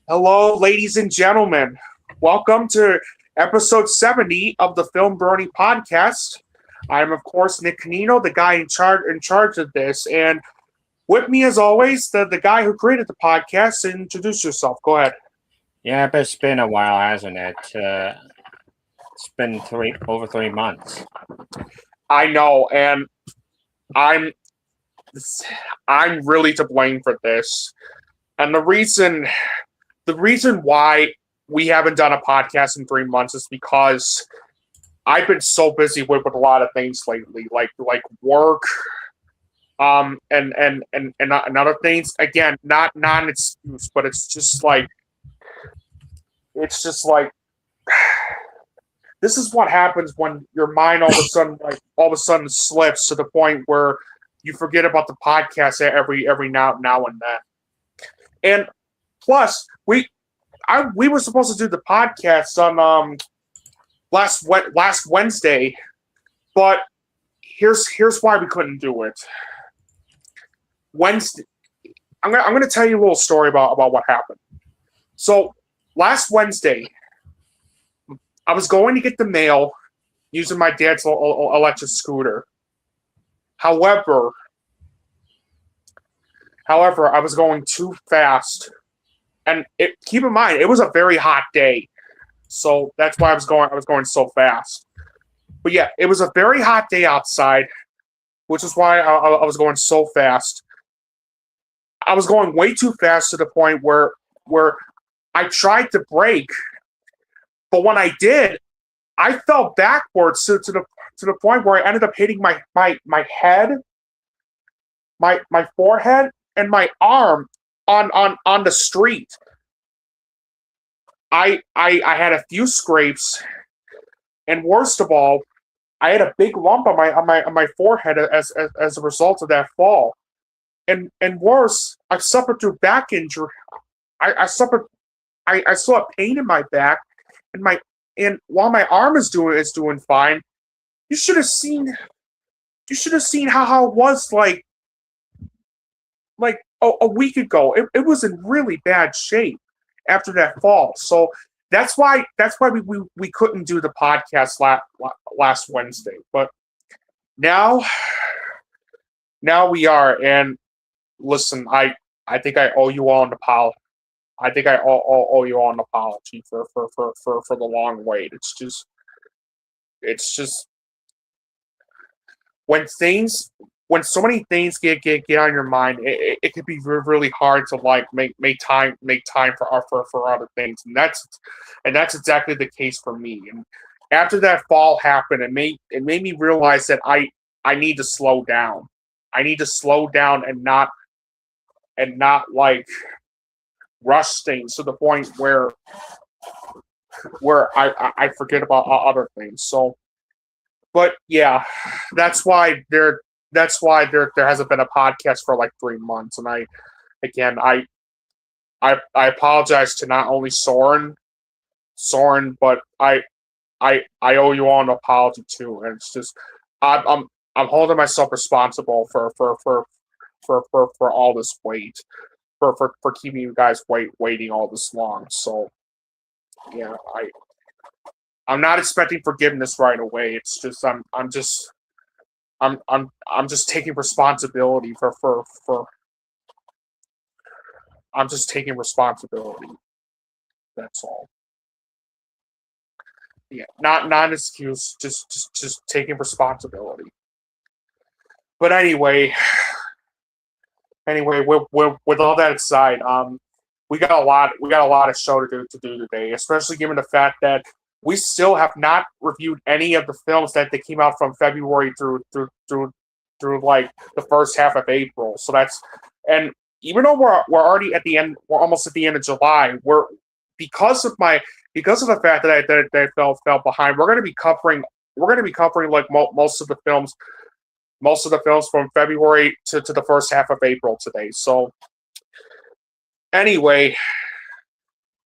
Hello, ladies and gentlemen. Welcome to episode 70 of the FilmBrony Podcast. I'm, of course, Nick Canino, the guy in charge of this. And with me, as always, the guy who created the podcast. Introduce yourself. Go ahead. Yeah, but it's been a while, hasn't it? It's been over 3 months. I know, and I'm really to blame for this. And the reason why we haven't done a podcast in 3 months is because I've been so busy with a lot of things lately, like work, and other things. Again, not non-excuse, but it's just like this is what happens when your mind all of a sudden slips to the point where you forget about the podcast every now and then. And plus, we were supposed to do the podcast on last Wednesday, but here's why we couldn't do it. Wednesday, I'm gonna tell you a little story about what happened. So last Wednesday, I was going to get the mail using my dad's electric scooter. However, I was going too fast. And keep in mind, it was a very hot day, so that's why I was going so fast. But yeah, it was a very hot day outside, which is why I was going so fast. I was going way too fast to the point where I tried to brake, but when I did, I fell backwards to the point where I ended up hitting my head, my forehead, and my arm on the street. I had a few scrapes, and worst of all, I had a big lump on my forehead as a result of that fall. And worse, I suffered through back injury. I still have pain in my back, and while my arm is doing fine. You should have seen how it was like a week ago. It was in really bad shape after that fall. So that's why we couldn't do the podcast last Wednesday. But now we are. And listen, I think I owe you all an apology. I think I owe you all an apology for the long wait. It's just when so many things get on your mind, it can be really hard to like make time for other things, and that's exactly the case for me. And after that fall happened, it made me realize that I need to slow down. I need to slow down and not like rush things to the point where I forget about other things. So, but yeah, that's why there hasn't been a podcast for like 3 months. And I apologize to not only Søren, but I owe you all an apology too. And it's just I'm holding myself responsible for all this wait, for keeping you guys waiting all this long. So yeah, I'm not expecting forgiveness right away. It's just I'm just taking responsibility for I'm just taking responsibility. That's all. Yeah, not an excuse, just taking responsibility. But anyway, with all that aside, we got a lot of show to do today, especially given the fact that we still have not reviewed any of the films that they came out from February through like the first half of April. So and even though we're already at the end, we're almost at the end of July. Because of the fact that I fell behind, we're going to be covering like most of the films from February to the first half of April today. So anyway,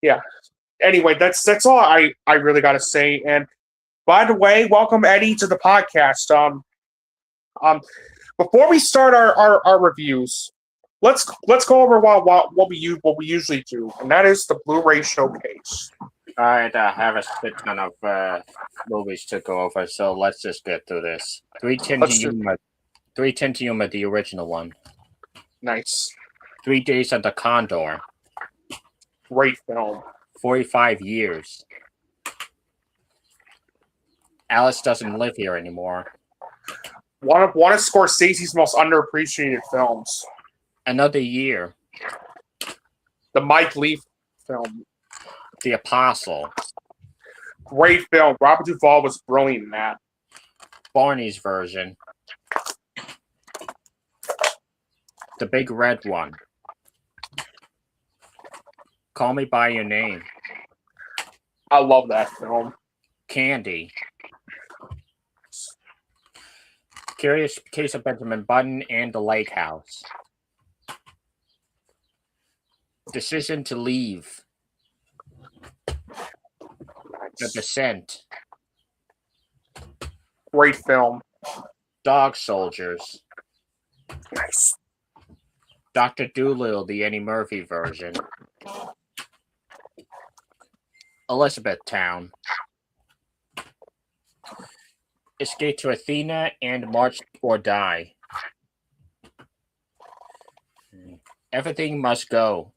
yeah. Anyway, that's all I really got to say. And by the way, welcome Eddie to the podcast. Before we start our reviews, let's go over what we usually do, and that is the Blu-ray showcase. All right, I have a spit ton of movies to go over, so let's just get through this. 310 to Yuma, the original one. Nice. 3 Days of the Condor. Great film. 45 Years. Alice Doesn't Live Here Anymore. One of Scorsese's most underappreciated films. Another Year. The Mike Leigh film. The Apostle. Great film. Robert Duvall was brilliant in that. Barney's Version. The Big Red One. Call Me By Your Name. I love that film. Candy. Curious Case of Benjamin Button and The Lake House. Decision to Leave. The Descent. Great film. Dog Soldiers. Nice. Dr. Dolittle, the Eddie Murphy version. Elizabethtown. Escape to Athena and March or Die. Everything Must Go.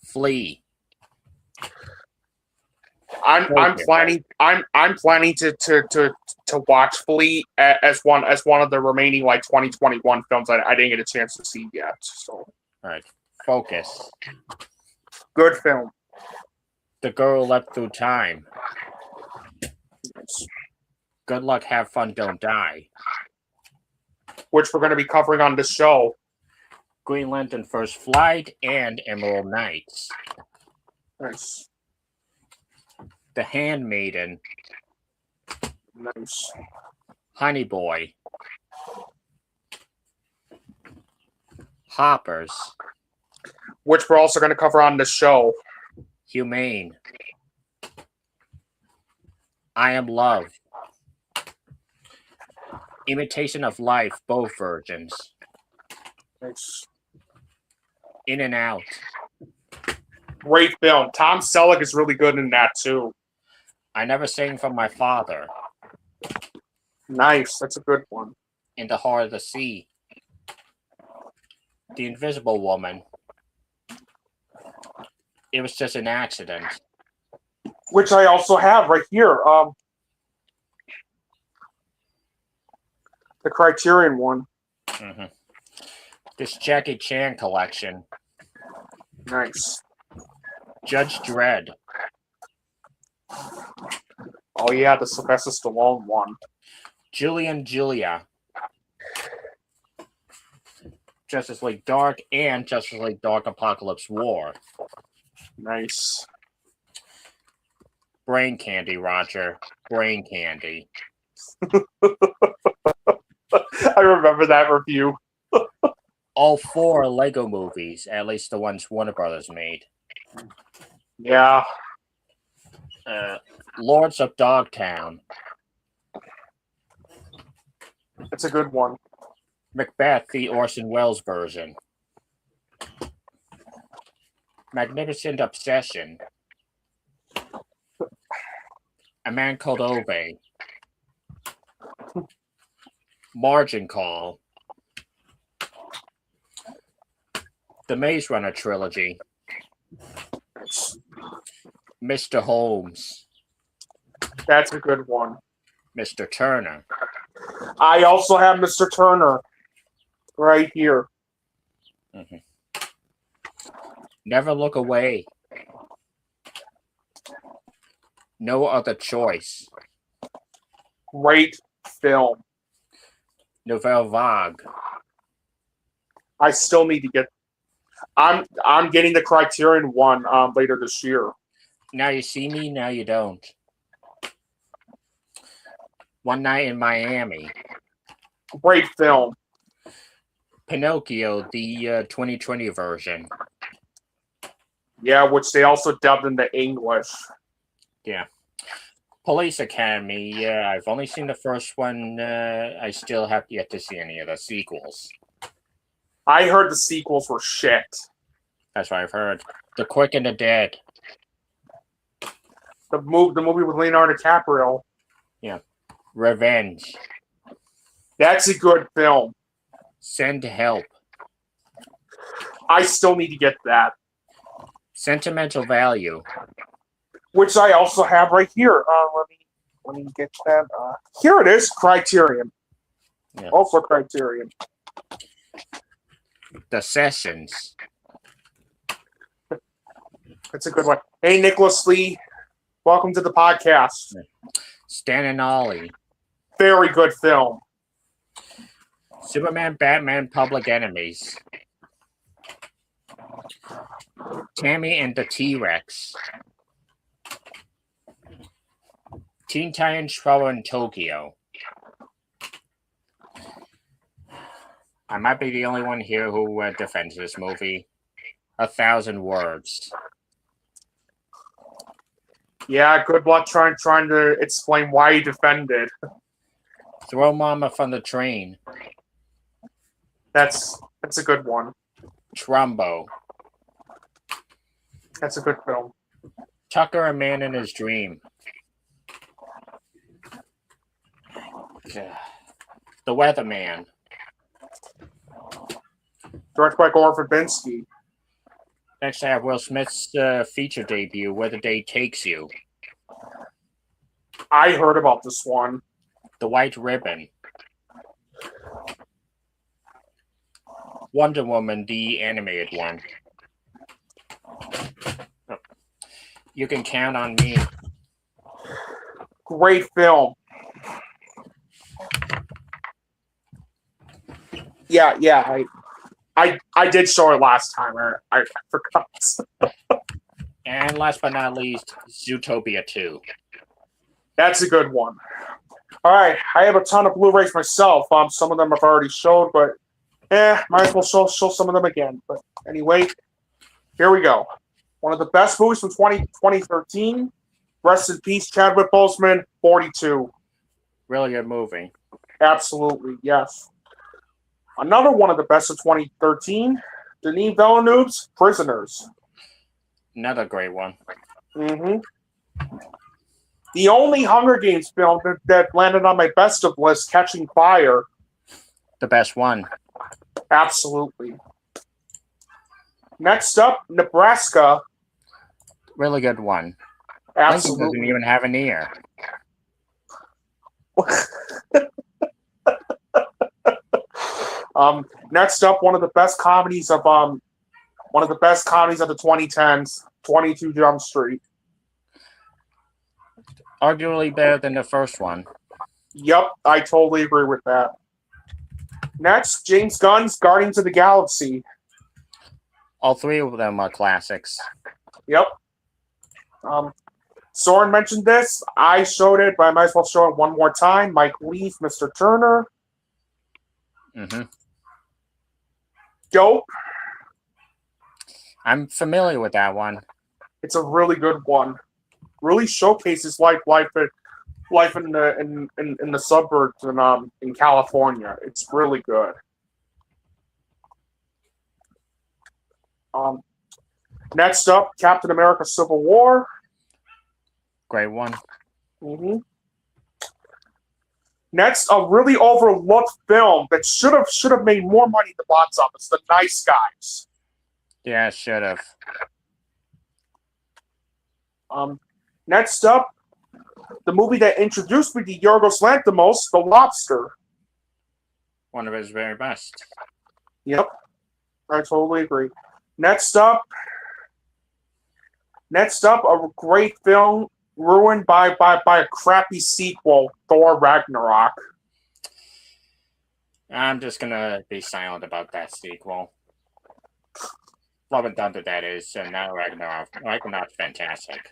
Flee. I'm planning to watch Flee as one of the remaining 2021 films I didn't get a chance to see yet. So All right. Focus. Good film. The Girl Leapt Through Time. Good Luck, Have Fun, Don't Die. Which we're going to be covering on this show. Green Lantern First Flight and Emerald Knights. Nice. The Handmaiden. Nice. Honey Boy. Hoppers. Which we're also going to cover on this show. Humane. I Am Love. Imitation of Life, both versions. Nice. In and Out. Great film. Tom Selleck is really good in that too. I Never Sang for My Father. Nice. That's a good one. In the Heart of the Sea. The Invisible Woman. It Was Just an Accident. Which I also have right here. The Criterion one. Mm-hmm. This Jackie Chan collection. Nice. Judge Dredd. Oh yeah, the Sylvester Stallone one. Julia. Justice League Dark and Justice League Dark Apocalypse War. Nice. Brain Candy, Roger. Brain Candy. I remember that review. All 4 Lego movies, at least the ones Warner Brothers made. Yeah. Lords of Dogtown. It's a good one. Macbeth, the Orson Welles version. Magnificent Obsession. A Man Called Ove. Margin Call. The Maze Runner trilogy. Mr. Holmes. That's a good one. Mr. Turner. I also have Mr. Turner right here. Mm-hmm. Never Look Away. No Other Choice. Great film. Nouvelle Vague. I still need to get. I'm getting the Criterion one later this year. Now You See Me, Now You Don't. One Night in Miami. Great film. Pinocchio, the 2020 version. Yeah, which they also dubbed into English. Yeah. Police Academy. I've only seen the first one. I still have yet to see any of the sequels. I heard the sequels were shit. That's what I've heard. The Quick and the Dead. The movie with Leonardo DiCaprio. Yeah. Revenge. That's a good film. Send Help. I still need to get that. Sentimental Value. Which I also have right here. Let me get that. Here it is. Criterion. Yeah. Also Criterion. The Sessions. That's a good one. Hey, Nicholas Lee. Welcome to the podcast. Stan and Ollie. Very good film. Superman, Batman, Public Enemies. Tammy and the T-Rex. Teen Titans Trouble in Tokyo. I might be the only one here who defends this movie. 1,000 Words. Yeah, good luck trying to explain why you defended. Throw Mama from the Train. That's a good one. Trumbo. That's a good film. Tucker, A Man in His Dream. The Weatherman. Directed by Gore Verbinski. Next, I have Will Smith's feature debut, Where the Day Takes You. I heard about this one. The White Ribbon. Wonder Woman, the animated one. You Can Count on Me. Great film. Yeah. I did show it last time. I forgot. And last but not least, Zootopia 2. That's a good one. All right, I have a ton of Blu-rays myself. Some of them I've already showed, but might as well show some of them again. But anyway, here we go. One of the best movies from 2013. Rest in peace, Chadwick Boseman, 42. Really good movie. Absolutely, yes. Another one of the best of 2013, Denis Villeneuve's Prisoners. Another great one. Mm-hmm. The only Hunger Games film that landed on my best of list, Catching Fire. The best one. Absolutely. Next up, Nebraska. Really good one. Absolutely. Lincoln doesn't even have an ear. Next up, one of the best comedies of the 2010s, 22 Jump Street. Arguably better than the first one. Yep, I totally agree with that. Next, James Gunn's Guardians of the Galaxy. All three of them are classics. Yep. Soren mentioned this. I showed it, but I might as well show it one more time. Mike Leaf, Mr. Turner. Mm-hmm. Dope. I'm familiar with that one. It's a really good one. Really showcases life in the suburbs in California. It's really good. Next up, Captain America: Civil War. Great one. Mm-hmm. Next, a really overlooked film that should have made more money at the box office, The Nice Guys. Yeah, should have. Next up, the movie that introduced me to Yorgos Lanthimos, The Lobster. One of his very best. Yep, I totally agree. Next up, a great film ruined by a crappy sequel, Thor Ragnarok. I'm just gonna be silent about that sequel. Love and Thunder, that is, and not Ragnarok. Ragnarok's fantastic.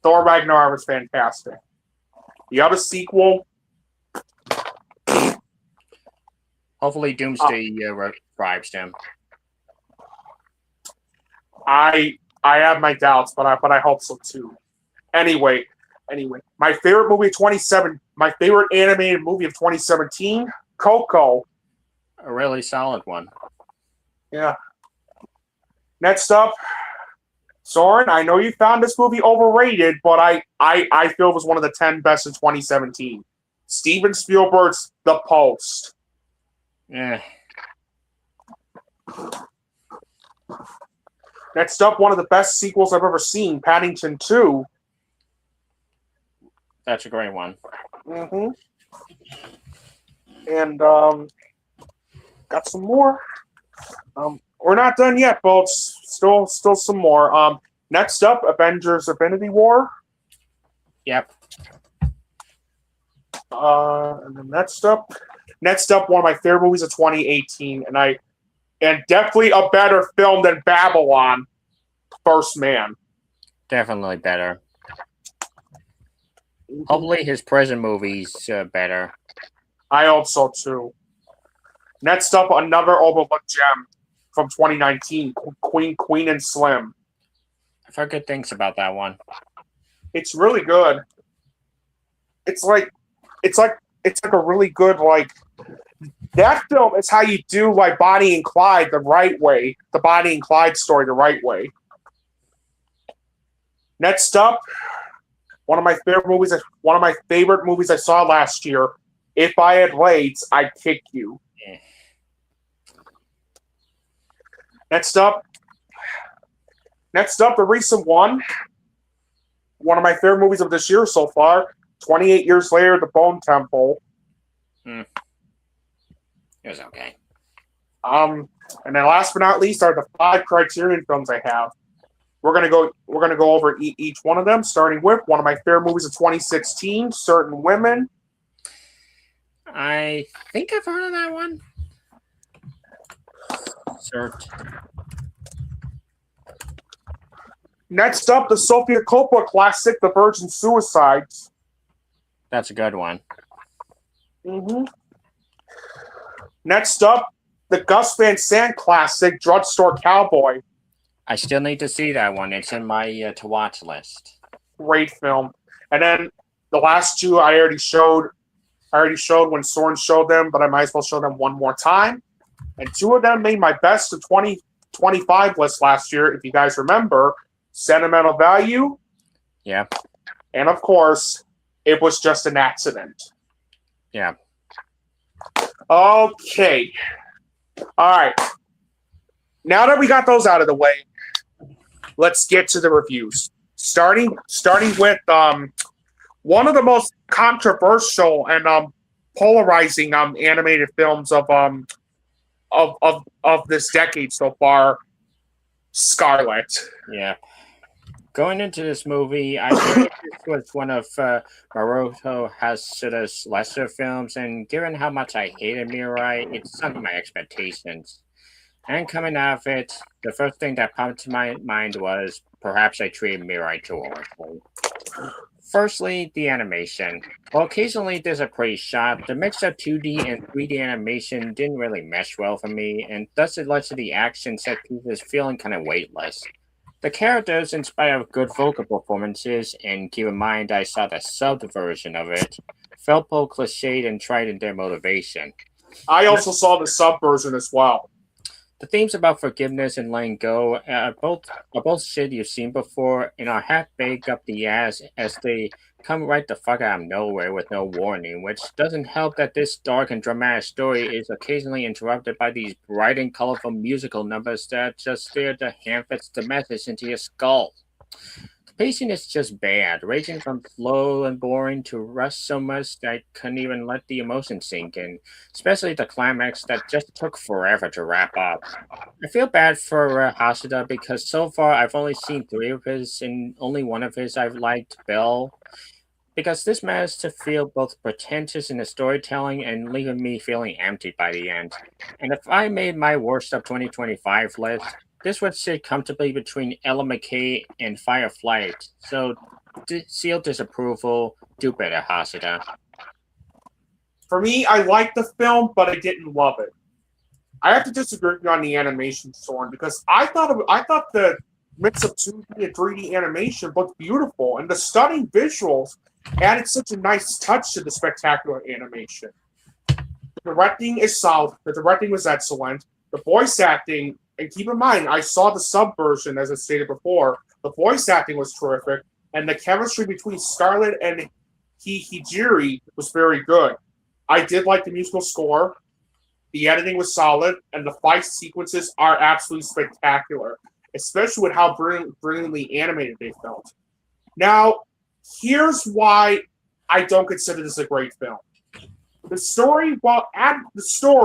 Thor Ragnarok was fantastic. The other sequel, hopefully Doomsday revives him. I have my doubts, but I hope so too. Anyway, my favorite animated movie of 2017, Coco. A really solid one. Yeah. Next up, Søren, I know you found this movie overrated, but I feel it was one of the 10 best in 2017. Steven Spielberg's The Post. Yeah. Next up, one of the best sequels I've ever seen, Paddington 2. That's a great one. Mm-hmm. And got some more. We're not done yet, folks. Still some more. Next up, Avengers: Infinity War. Yep. And then next up, one of my favorite movies of 2018, and definitely a better film than Babylon, First Man. Definitely better. Hopefully his present movies are better. I hope so too. Next up, another overlooked gem from 2019, Queen and Slim. I've heard good things about that one. It's really good. It's like a really good, like, that film is how you do like Bonnie and Clyde the right way, the Bonnie and Clyde story the right way. Next up, one of my favorite movies I saw last year, If I Had Legs, I'd Kick You. Yeah. Next up, the recent one of my favorite movies of this year so far, 28 Years Later, The Bone Temple. It was okay. And then last but not least are the 5 Criterion films I have. We're gonna go over each one of them, starting with one of my favorite movies of 2016, Certain Women. I think I've heard of that one. Next up, the Sofia Coppola classic, The Virgin Suicides. That's a good one. Mm-hmm. Next up, the Gus Van Sant classic, Drugstore Cowboy. I still need to see that one. It's in my to watch list. Great film. And then the last two I already showed when Søren showed them, but I might as well show them one more time. And 2 of them made my best of 2025 list last year, if you guys remember. Sentimental Value. Yeah. And of course, It Was Just an Accident. Yeah. Okay. All right. Now that we got those out of the way, let's get to the reviews. Starting with one of the most controversial and polarizing animated films of this decade so far, Scarlet. Yeah. Going into this movie, I heard this was one of Maruto Hasuda's lesser films, and given how much I hated Mirai, it sunk my expectations. And coming out of it, the first thing that popped to my mind was perhaps I treated Mirai too harshly. Firstly, the animation. While occasionally there's a pretty shot, the mix of 2D and 3D animation didn't really mesh well for me, and thus it led to the action set pieces feeling kind of weightless. The characters, in spite of good vocal performances, and keep in mind I saw the subbed version of it, felt both cliched and tried in their motivation. I also saw the sub version as well. The themes about forgiveness and letting go are both shit you've seen before and are half baked up the ass as they come right the fuck out of nowhere with no warning, which doesn't help that this dark and dramatic story is occasionally interrupted by these bright and colorful musical numbers that just stare to ham-fits the message into your skull. The pacing is just bad, ranging from slow and boring to rush so much that I couldn't even let the emotion sink in, especially the climax that just took forever to wrap up. I feel bad for Hasuda because so far I've only seen 3 of his, and only one of his I've liked, Bell, because this managed to feel both pretentious in the storytelling and leaving me feeling empty by the end. And if I made my worst of 2025 list, this would sit comfortably between Ella McKay and Fireflight. So, seal disapproval, do better, Hasuda. For me, I liked the film, but I didn't love it. I have to disagree with you on the animation, Søren, because I thought the mix of 2D and 3D animation looked beautiful, and the stunning visuals added such a nice touch to the spectacular animation. The directing is solid. The directing was excellent. The voice acting, and keep in mind, I saw the sub version, as I stated before. The voice acting was terrific, and the chemistry between Scarlett and Hijiri was very good. I did like the musical score. The editing was solid, and the fight sequences are absolutely spectacular, especially with how brilliantly animated they felt. Now, here's why I don't consider this a great film. The story, while admirable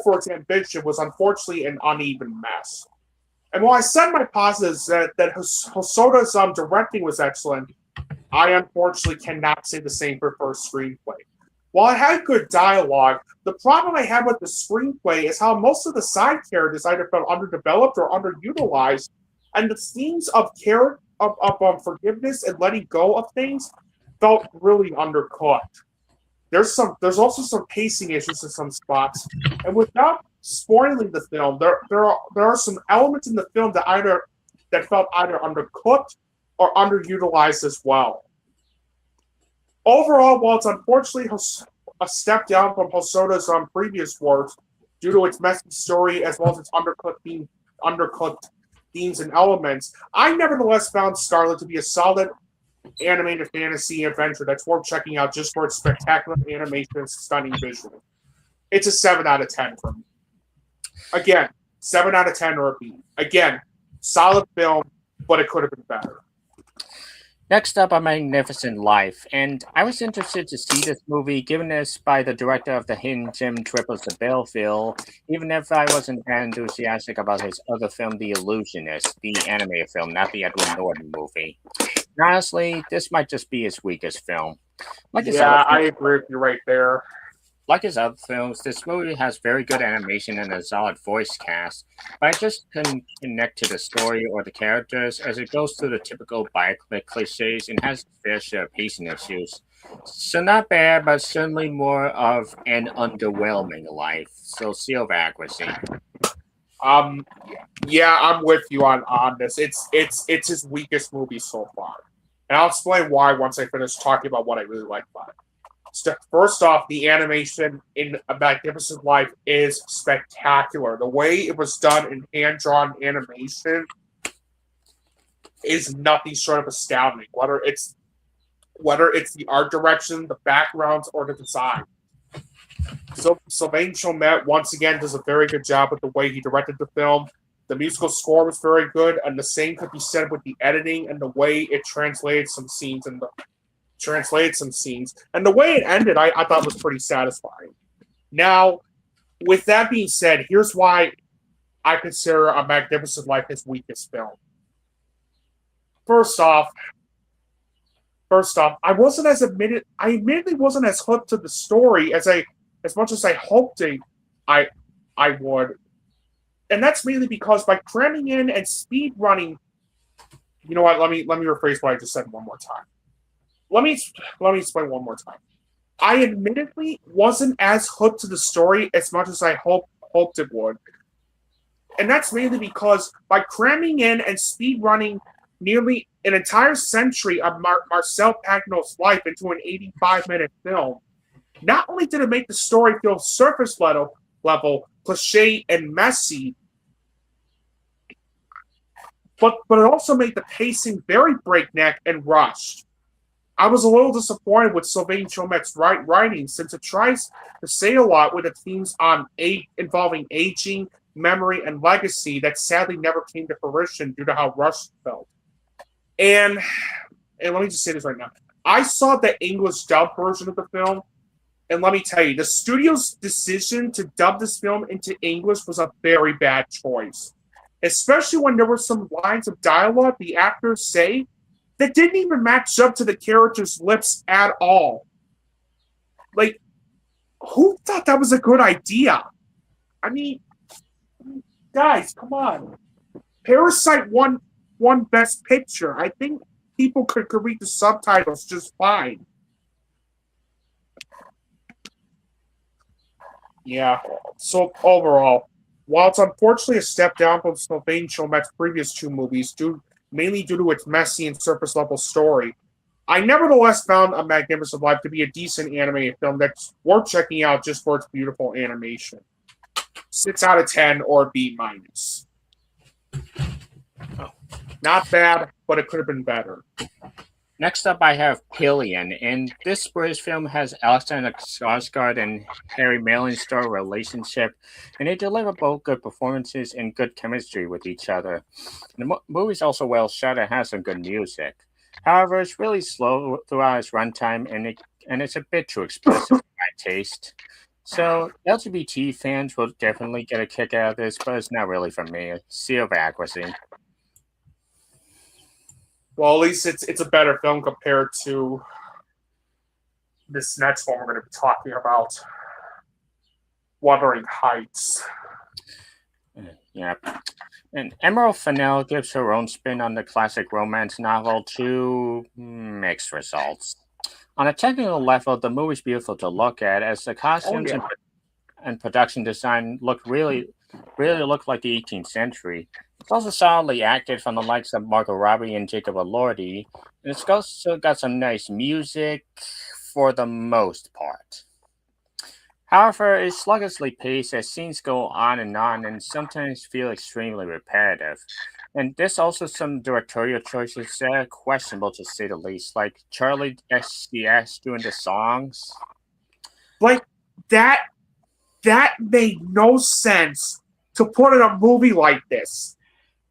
for its ambition, was unfortunately an uneven mess. And while I said my positives that Hosoda's directing was excellent, I unfortunately cannot say the same for first screenplay. While it had good dialogue, the problem I had with the screenplay is how most of the side characters either felt underdeveloped or underutilized, and the themes of forgiveness and letting go of things felt really undercooked. There's also some pacing issues in some spots, and without spoiling the film, there are some elements in the film that felt either undercooked or underutilized as well. Overall, while it's unfortunately a step down from Hosoda's previous works due to its messy story as well as its undercooked themes and elements, I nevertheless found Scarlet to be a solid animated fantasy adventure that's worth checking out just for its spectacular animation and stunning visuals. It's a 7 out of 10 for me. Again, 7 out of 10 or a B. Again, solid film, but it could have been better. Next up, A Magnificent Life, and I was interested to see this movie given this by the director of The Hidden Gem Triples the Bill film, even if I wasn't that enthusiastic about his other film, The Illusionist, the animated film, not the Edward Norton movie. And honestly, this might just be his weakest film. I agree with you right there. Like his other films, this movie has very good animation and a solid voice cast, but I just couldn't connect to the story or the characters as it goes through the typical biopic cliches and has a fair share of pacing issues. So not bad, but certainly more of an underwhelming life. So seal of accuracy. Yeah, I'm with you on this. It's his weakest movie so far. And I'll explain why once I finish talking about what I really like about it. First off, the animation in A Magnificent Life is spectacular. The way it was done in hand-drawn animation is nothing short of astounding. Whether it's the art direction, the backgrounds, or the design. So Sylvain Chomet once again does a very good job with the way he directed the film. The musical score was very good, and the same could be said with the editing and the way it translated some scenes and the way it ended, I thought was pretty satisfying. Now, with that being said, here's why I consider A Magnificent Life his weakest film. First off, I admittedly wasn't as hooked to the story as much as I hoped I would. And that's mainly because by cramming in and speed running, you know what, let me rephrase what I just said one more time. Let me explain one more time. I admittedly wasn't as hooked to the story as much as I hoped it would. And that's mainly because by cramming in and speed running nearly an entire century of Marcel Pagnot's life into an 85-minute film, not only did it make the story feel surface level, cliche, and messy, but it also made the pacing very breakneck and rushed. I was a little disappointed with Sylvain Chomet's writing since it tries to say a lot with the themes involving aging, memory, and legacy that sadly never came to fruition due to how rushed it felt. And let me just say this right now. I saw the English dub version of the film, and let me tell you, the studio's decision to dub this film into English was a very bad choice. Especially when there were some lines of dialogue the actors say that didn't even match up to the character's lips at all. Like, who thought that was a good idea? I mean, guys, come on. Parasite won Best Picture. I think people could read the subtitles just fine. Yeah, so overall, while it's unfortunately a step down from Sylvain Chomet's previous two movies, mainly due to its messy and surface-level story, I nevertheless found A Magnificent Life to be a decent animated film that's worth checking out just for its beautiful animation. 6 out of 10 or B minus. Not bad, but it could have been better. Next up, I have Pillion, and this British film has Alexander Skarsgård and Harry Mellingstar relationship, and they deliver both good performances and good chemistry with each other. The movie's also well shot and has some good music. However, it's really slow throughout its runtime, and it's a bit too explicit for my taste. So LGBT fans will definitely get a kick out of this, but it's not really for me. See overacquisite. Well, at least it's a better film compared to this next one we're going to be talking about, Wuthering Heights. Yeah. And Emerald Fennell gives her own spin on the classic romance novel to mixed results. On a technical level, the movie's beautiful to look at, as the costumes and production design really look like the 18th century. It's also solidly acted from the likes of Margot Robbie and Jacob Elordi, and it's also got some nice music for the most part. However, it's sluggishly paced as scenes go on and sometimes feel extremely repetitive. And there's also some directorial choices that are questionable to say the least, like Charlie XCX doing the songs. Like, that made no sense to put in a movie like this.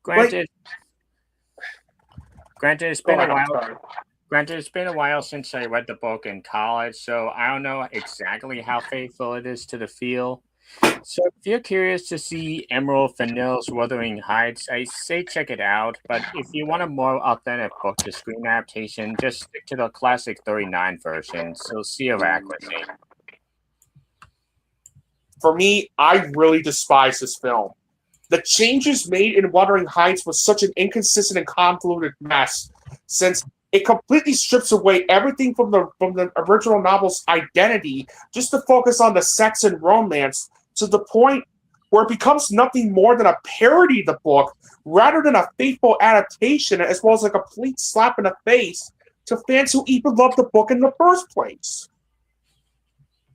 Granted, it's been a while. Granted, it's been a while since I read the book in college, so I don't know exactly how faithful it is to the feel. So if you're curious to see Emerald Fennell's Wuthering Heights, I say check it out. But if you want a more authentic book-to-screen adaptation, just stick to the classic 39 version. So see overacquisite. For me, I really despise this film. The changes made in Wuthering Heights was such an inconsistent and convoluted mess, since it completely strips away everything from the original novel's identity just to focus on the sex and romance, to the point where it becomes nothing more than a parody of the book rather than a faithful adaptation, as well as a complete slap in the face to fans who even loved the book in the first place.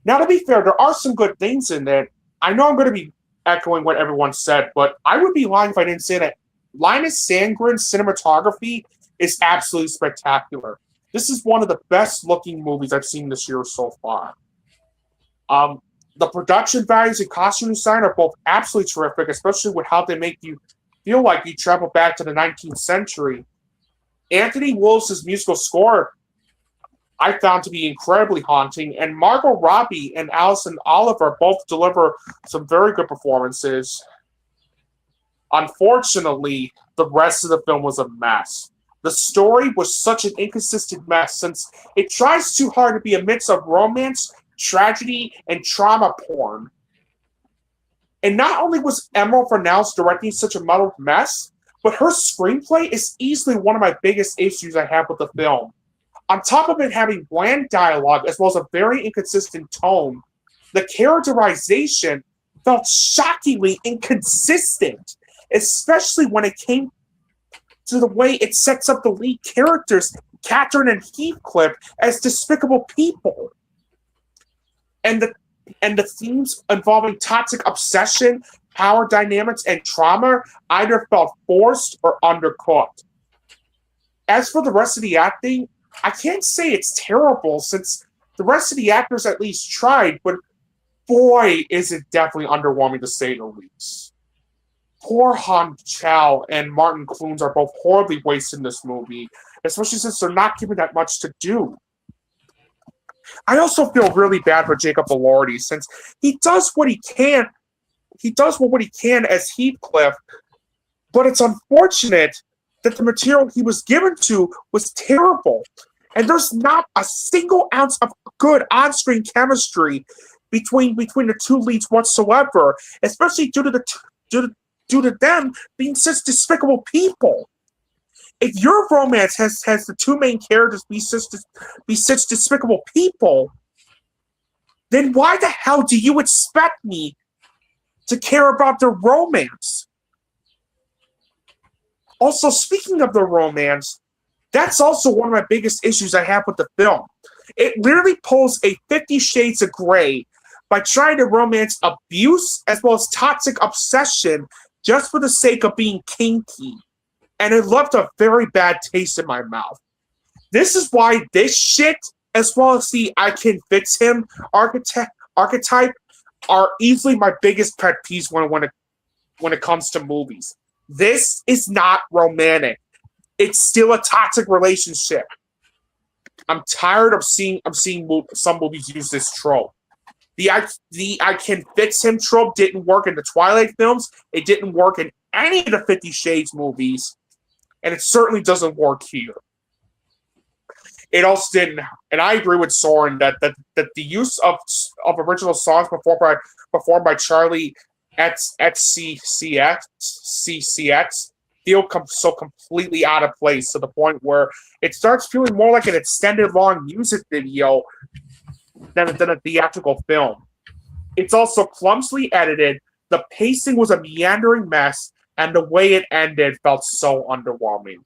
Now, to be fair, there are some good things in it. I know I'm going to be echoing what everyone said, but I would be lying if I didn't say that Linus Sandgren's cinematography is absolutely spectacular. This is one of the best looking movies I've seen this year so far. The production values and costume design are both absolutely terrific, especially with how they make you feel like you travel back to the 19th century. Anthony Willis' musical score I found to be incredibly haunting, and Margot Robbie and Alison Oliver both deliver some very good performances. Unfortunately, the rest of the film was a mess. The story was such an inconsistent mess, since it tries too hard to be a mix of romance, tragedy, and trauma porn. And not only was Emerald Fennell's directing such a muddled mess, but her screenplay is easily one of my biggest issues I have with the film. On top of it having bland dialogue as well as a very inconsistent tone, the characterization felt shockingly inconsistent, especially when it came to the way it sets up the lead characters, Catherine and Heathcliff, as despicable people. And the themes involving toxic obsession, power dynamics, and trauma either felt forced or undercooked. As for the rest of the acting, I can't say it's terrible, since the rest of the actors at least tried, but boy, is it definitely underwhelming to say the least. Poor Han Chow and Martin Clunes are both horribly wasted in this movie, especially since they're not given that much to do. I also feel really bad for Jacob Elordi, since he does what he can. He does what he can as Heathcliff, but it's unfortunate that the material he was given to was terrible, and there's not a single ounce of good on-screen chemistry between the two leads whatsoever, especially due to them being such despicable people. If your romance has the two main characters be such despicable people, then why the hell do you expect me to care about their romance? Also, speaking of the romance, that's also one of my biggest issues I have with the film. It literally pulls a 50 Shades of Grey by trying to romance abuse as well as toxic obsession just for the sake of being kinky. And it left a very bad taste in my mouth. This is why this shit, as well as the I can fix him archetype, are easily my biggest pet peeves when it comes to movies. This is not romantic. It's still a toxic relationship. I'm tired of seeing some movies use this trope. The I can fix him trope didn't work in the Twilight films. It didn't work in any of the 50 Shades movies. And it certainly doesn't work here. It also didn't, and I agree with Søren that the use of original songs performed by Charlie at CCX feel so completely out of place to the point where it starts feeling more like an extended long music video than a theatrical film. It's also clumsily edited. The pacing was a meandering mess, and the way it ended felt so underwhelming.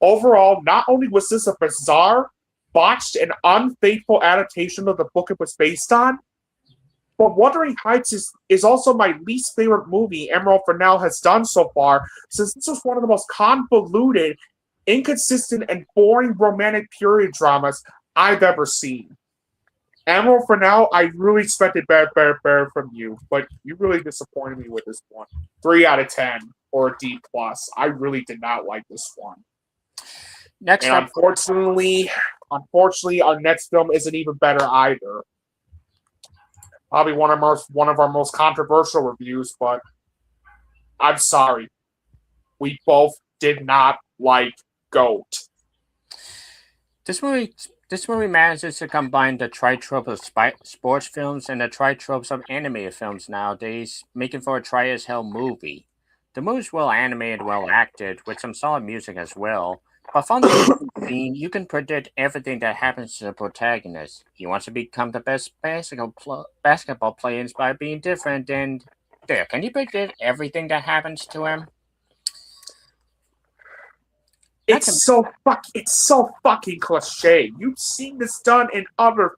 Overall, not only was this a bizarre, botched, and unfaithful adaptation of the book it was based on, but Wuthering Heights is also my least favorite movie Emerald Fennell has done so far, since this was one of the most convoluted, inconsistent, and boring romantic period dramas I've ever seen. Emerald Fennell, I really expected better from you, but you really disappointed me with this one. 3 out of 10, or a D+. I really did not like this one. Next and up, unfortunately, our next film isn't even better either. Probably one of our most controversial reviews, but I'm sorry. We both did not like Goat. This movie manages to combine the tri-trope of sports films and the tri-tropes of animated films nowadays, making for a try-as-hell movie. The movie's well animated, well acted, with some solid music as well. But from the scene, you can predict everything that happens to the protagonist. He wants to become the best basketball player by being different, and there, can you predict everything that happens to him? It's so fucking cliche. You've seen this done in other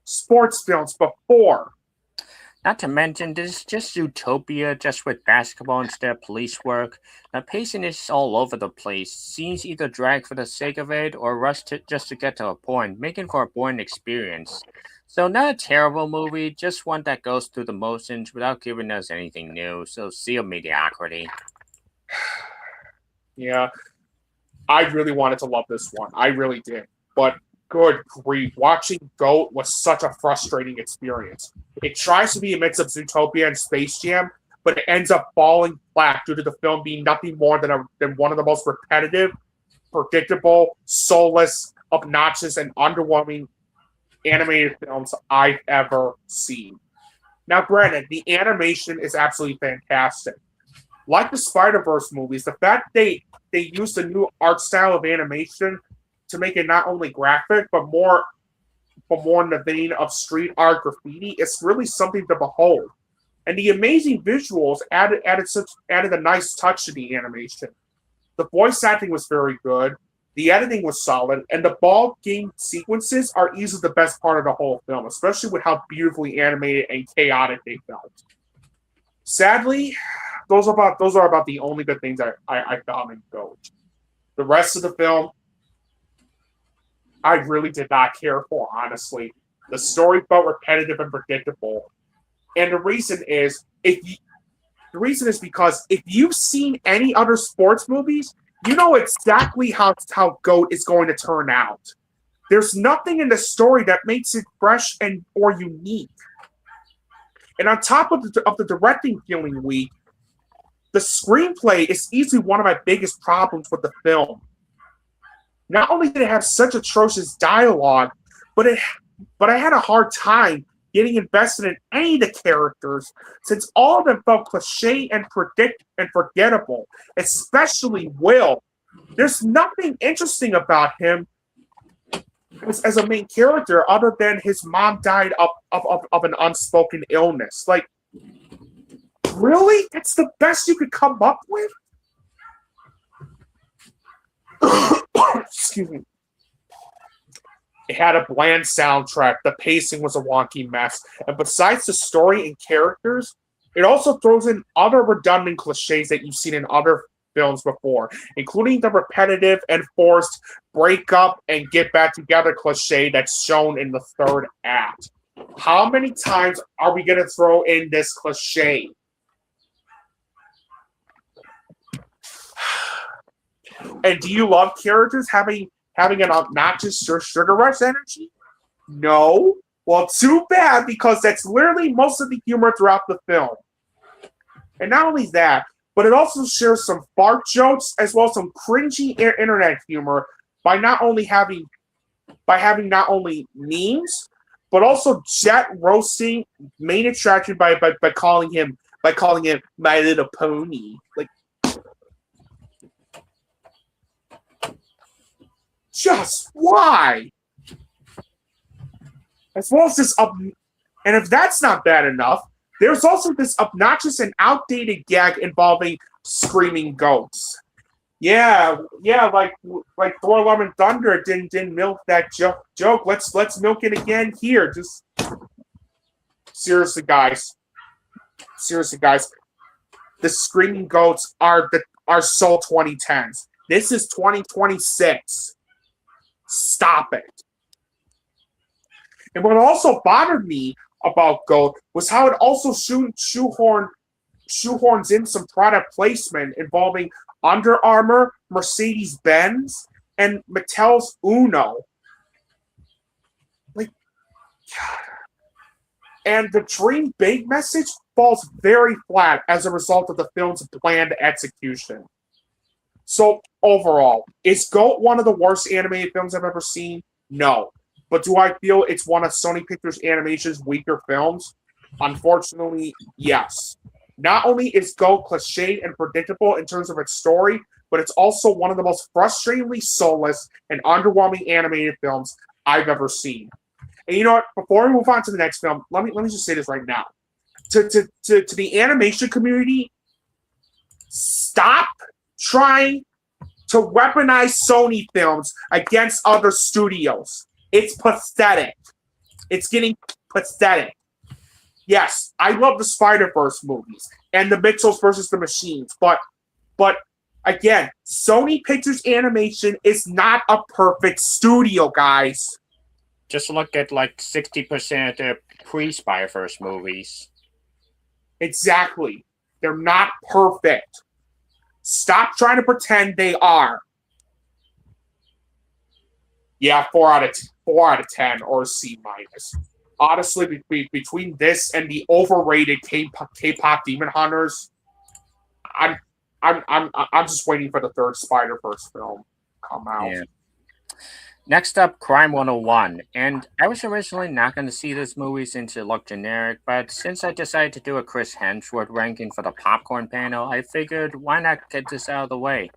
sports films before. Not to mention, this is just Zootopia, just with basketball instead of police work. The pacing is all over the place. Scenes either drag for the sake of it or rush just to get to a point, making for a boring experience. So not a terrible movie, just one that goes through the motions without giving us anything new. So see a mediocrity. Yeah. I really wanted to love this one. I really did. But good grief, watching Goat was such a frustrating experience. It tries to be a mix of Zootopia and Space Jam, but it ends up falling flat due to the film being nothing more than one of the most repetitive, predictable, soulless, obnoxious, and underwhelming animated films I've ever seen. Now, granted, the animation is absolutely fantastic. Like the Spider-Verse movies, the fact they used a new art style of animation to make it not only graphic, but more in the vein of street art graffiti, it's really something to behold. And the amazing visuals added a nice touch to the animation. The voice acting was very good, the editing was solid, and the ball game sequences are easily the best part of the whole film, especially with how beautifully animated and chaotic they felt. Sadly, those are about the only good things I found in Goat. The rest of the film, I really did not care for, honestly. The story felt repetitive and predictable. And the reason is because if you've seen any other sports movies, you know exactly how Goat is going to turn out. There's nothing in the story that makes it fresh or unique. And on top of the directing feeling weak, the screenplay is easily one of my biggest problems with the film. Not only did it have such atrocious dialogue, but I had a hard time getting invested in any of the characters, since all of them felt cliche and forgettable, especially Will. There's nothing interesting about him as a main character other than his mom died of an unspoken illness. Like, really? That's the best you could come up with? Excuse me. It had a bland soundtrack. The pacing was a wonky mess. And besides the story and characters, it also throws in other redundant cliches that you've seen in other films before, including the repetitive and forced break up and get back together cliche that's shown in the third act. How many times are we going to throw in this cliche? And do you love characters having an obnoxious sugar rush energy? No. Well, too bad, because that's literally most of the humor throughout the film. And not only that, but it also shares some fart jokes as well as some cringy internet humor by having not only memes, but also Jet roasting main attraction by calling him My Little Pony. Like, just why? As well as this and if that's not bad enough, there's also this obnoxious and outdated gag involving screaming goats. Yeah, like Thor: Love and Thunder didn't milk that joke. Let's milk it again here. Just seriously, guys. The screaming goats are so 2010s. This is 2026. Stop it. And what also bothered me about Goat was how it also shoehorns in some product placement involving Under Armour, Mercedes-Benz, and Mattel's Uno. Like, and the dream big message falls very flat as a result of the film's bland execution. So overall, is GOAT one of the worst animated films I've ever seen? No. But do I feel it's one of Sony Pictures Animation's weaker films? Unfortunately, yes. Not only is GOAT cliched and predictable in terms of its story, but it's also one of the most frustratingly soulless and underwhelming animated films I've ever seen. And you know what? Before we move on to the next film, let me just say this right now. To the animation community, stop trying to weaponize Sony films against other studios. It's pathetic. It's getting pathetic. Yes, I love the Spider-Verse movies and the Mitchells versus the Machines, but again, Sony Pictures Animation is not a perfect studio, guys. Just look at like 60% of the pre-Spider-Verse movies. Exactly. They're not perfect. Stop trying to pretend they are. Yeah, 4 out of 10 or C minus. Honestly, between this and the overrated K-pop Demon Hunters, I'm just waiting for the third Spider-Verse film to come out. Yeah. Next up, Crime 101. And I was originally not going to see this movie since it looked generic, but since I decided to do a Chris Hemsworth ranking for the popcorn panel, I figured why not get this out of the way.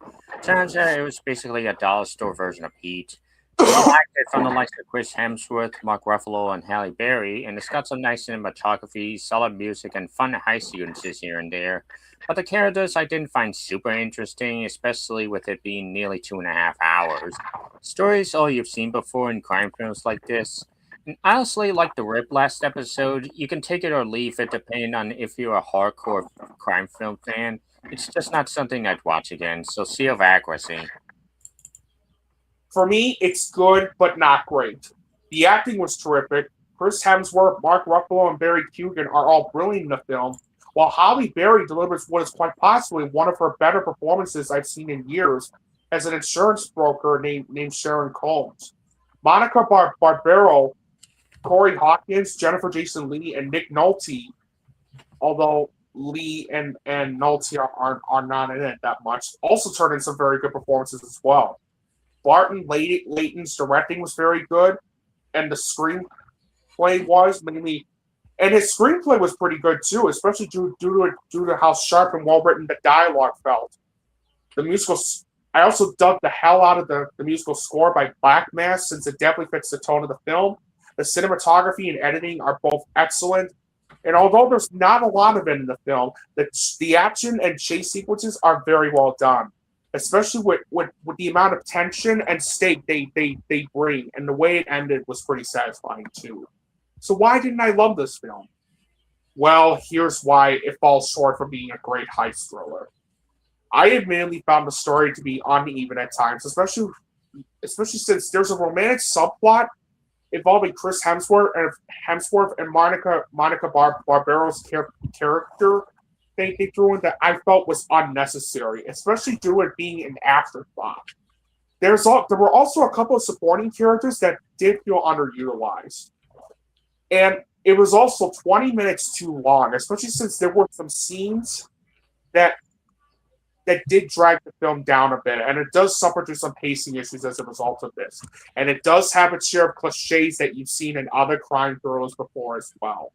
Turns out it was basically a dollar store version of Heat. I liked it from the likes of Chris Hemsworth, Mark Ruffalo, and Halle Berry, and it's got some nice cinematography, solid music, and fun heist sequences here and there. But the characters I didn't find super interesting, especially with it being nearly 2.5 hours. Stories all you've seen before in crime films like this. And honestly, like the Rip last episode, you can take it or leave it depending on if you're a hardcore crime film fan. It's just not something I'd watch again, so Sea of Accuracy. For me, it's good, but not great. The acting was terrific. Chris Hemsworth, Mark Ruffalo, and Barry Keoghan are all brilliant in the film, while Halle Berry delivers what is quite possibly one of her better performances I've seen in years as an insurance broker named Sharon Combs. Monica Barbero, Corey Hawkins, Jennifer Jason Leigh, and Nick Nolte, although Lee and Nolte are not in it that much, also turned in some very good performances as well. Barton Layton's directing was very good, and the screenplay was mainly, and his screenplay was pretty good too, especially due to how sharp and well written the dialogue felt. The musical, I also dug the hell out of the musical score by Black Mass, since it definitely fits the tone of the film. The cinematography and editing are both excellent, and although there's not a lot of it in the film, the action and chase sequences are very well done. especially with the amount of tension and stake they bring, and the way it ended was pretty satisfying too. So why didn't I love this film? Well, here's why it falls short from being a great heist thriller. I admittedly found the story to be uneven at times, especially since there's a romantic subplot involving Chris Hemsworth and Monica Barbera's character they threw in that I felt was unnecessary, especially due to it being an afterthought. There were also a couple of supporting characters that did feel underutilized. And it was also 20 minutes too long, especially since there were some scenes that did drag the film down a bit, and it does suffer through some pacing issues as a result of this. And it does have its share of cliches that you've seen in other crime thrillers before as well.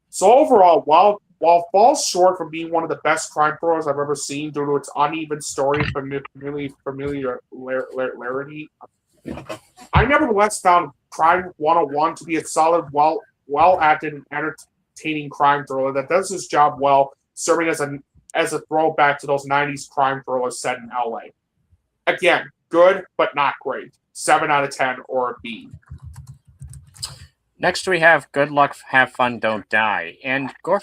So overall, while it falls short from being one of the best crime thrillers I've ever seen due to its uneven story and familiarity, I nevertheless found Crime 101 to be a solid, well-acted and entertaining crime thriller that does its job well, serving as a throwback to those 90s crime thrillers set in LA. Again, good, but not great. 7 out of 10 or a B. Next, we have Good Luck, Have Fun, Don't Die. And Gore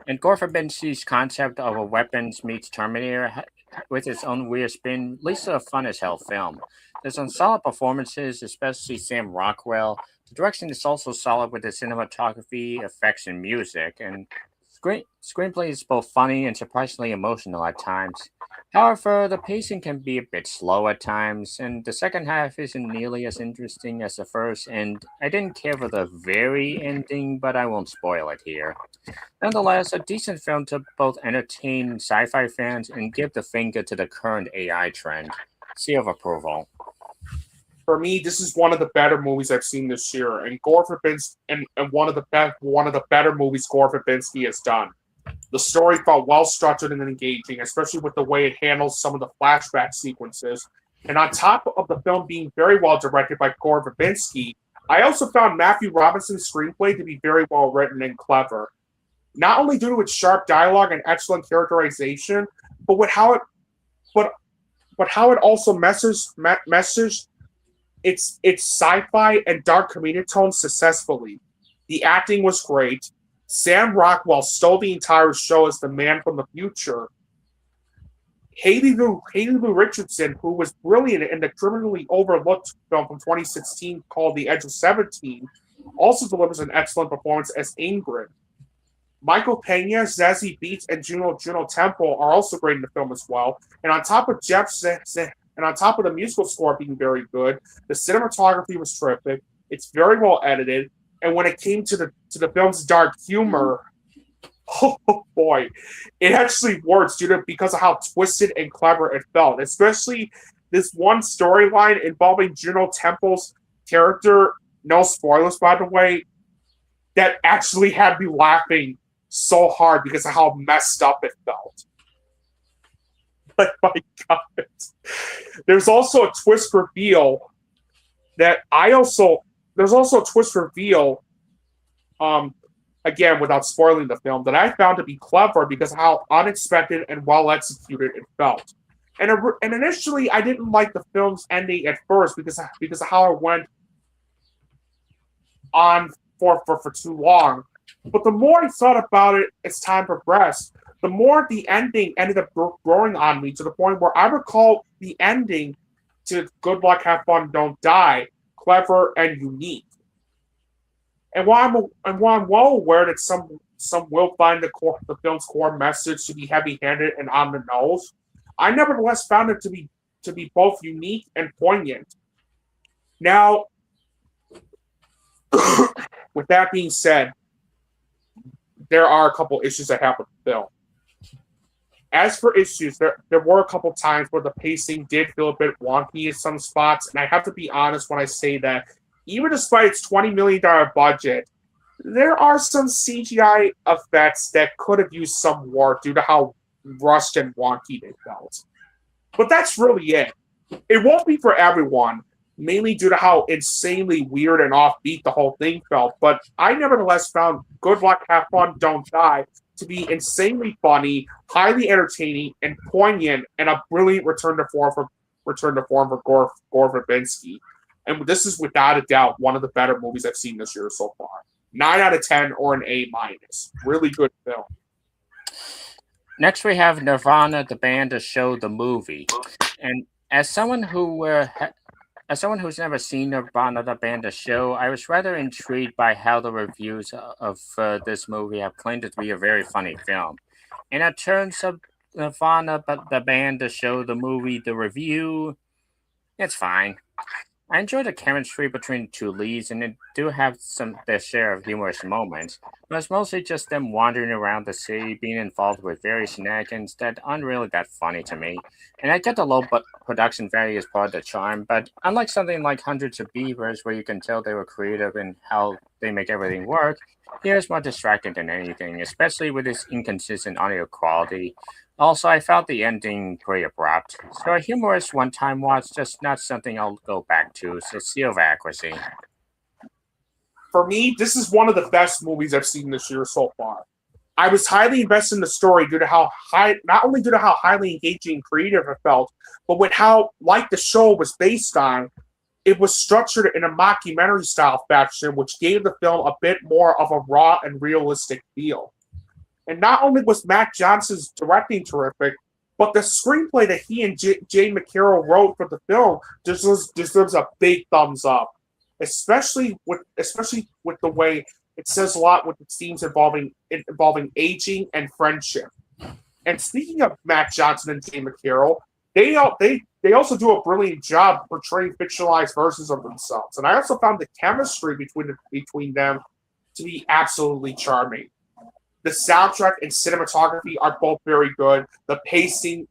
Verbinski's concept of a weapons meets Terminator with its own weird spin leads to a fun as hell film. There's some solid performances, especially Sam Rockwell. The direction is also solid with the cinematography, effects, and music. And screenplay is both funny and surprisingly emotional at times. However, the pacing can be a bit slow at times, and the second half isn't nearly as interesting as the first, and I didn't care for the very ending, but I won't spoil it here. Nonetheless, a decent film to both entertain sci-fi fans and give the finger to the current AI trend. Seal of approval. For me, this is one of the better movies I've seen this year, and Gore Verbinski, and one of the better movies Gore Verbinski has done. The story felt well structured and engaging, especially with the way it handles some of the flashback sequences. And on top of the film being very well directed by Gore Verbinski, I also found Matthew Robinson's screenplay to be very well written and clever. Not only due to its sharp dialogue and excellent characterization, but with how it also messes its sci-fi and dark comedic tone successfully. The acting was great. Sam Rockwell stole the entire show as the man from the future. Haley Lou Richardson, who was brilliant in the criminally overlooked film from 2016 called The Edge of 17, also delivers an excellent performance as Ingrid. Michael Pena, Zazie Beetz, and Juno Temple are also great in the film as well. And on top of the musical score being very good, the cinematography was terrific. It's very well edited. And when it came to the film's dark humor, oh boy, it actually works because of how twisted and clever it felt. Especially this one storyline involving Juno Temple's character, no spoilers by the way, that actually had me laughing so hard because of how messed up it felt. Like, my God. There's also a twist reveal again, without spoiling the film, that I found to be clever because of how unexpected and well executed it felt. And initially, I didn't like the film's ending at first because of how it went on for too long. But the more I thought about it as time progressed, the more the ending ended up growing on me to the point where I recall the ending to Good Luck, Have Fun, Don't Die clever and unique. And while I'm well aware that some will find the film's core message to be heavy-handed and on the nose, I nevertheless found it to be both unique and poignant. Now, with that being said, there are a couple issues I have with the film. As for issues, there were a couple times where the pacing did feel a bit wonky in some spots, and I have to be honest when I say that even despite its $20 million budget, there are some CGI effects that could have used some work due to how rushed and wonky they felt. But that's really it. It won't be for everyone, mainly due to how insanely weird and offbeat the whole thing felt, but I nevertheless found Good Luck, Have Fun, Don't Die to be insanely funny, highly entertaining, and poignant, and a brilliant return to form for Gore Verbinski. And this is without a doubt one of the better movies I've seen this year so far. 9 out of 10 or an A-. Really good film. Next, we have Nirvana, the band, the show, the movie. And as someone who's never seen Nirvana, the band, the show, I was rather intrigued by how the reviews of this movie have claimed it to be a very funny film. And in terms of Nirvana, but the band, the show, the movie, the review, it's fine. I enjoy the chemistry between the two leads, and they do have their share of humorous moments, but it's mostly just them wandering around the city, being involved with various shenanigans that aren't really that funny to me. And I get the low production value as part of the charm, but unlike something like Hundreds of Beavers, where you can tell they were creative in how they make everything work, here it's more distracting than anything, especially with its inconsistent audio quality. Also, I felt the ending pretty abrupt, so a humorous one-time watch, just not something I'll go back to, so seal of accuracy. For me, this is one of the best movies I've seen this year so far. I was highly invested in the story due to not only due to how highly engaging and creative it felt, but with how, like the show was based on, it was structured in a mockumentary-style fashion, which gave the film a bit more of a raw and realistic feel. And not only was Matt Johnson's directing terrific, but the screenplay that he and Jay McCarroll wrote for the film deserves a big thumbs up, especially with the way it says a lot with the themes involving aging and friendship. And speaking of Matt Johnson and Jay McCarroll, they also do a brilliant job portraying fictionalized versions of themselves. And I also found the chemistry between them to be absolutely charming. The soundtrack and cinematography are both very good. The pacing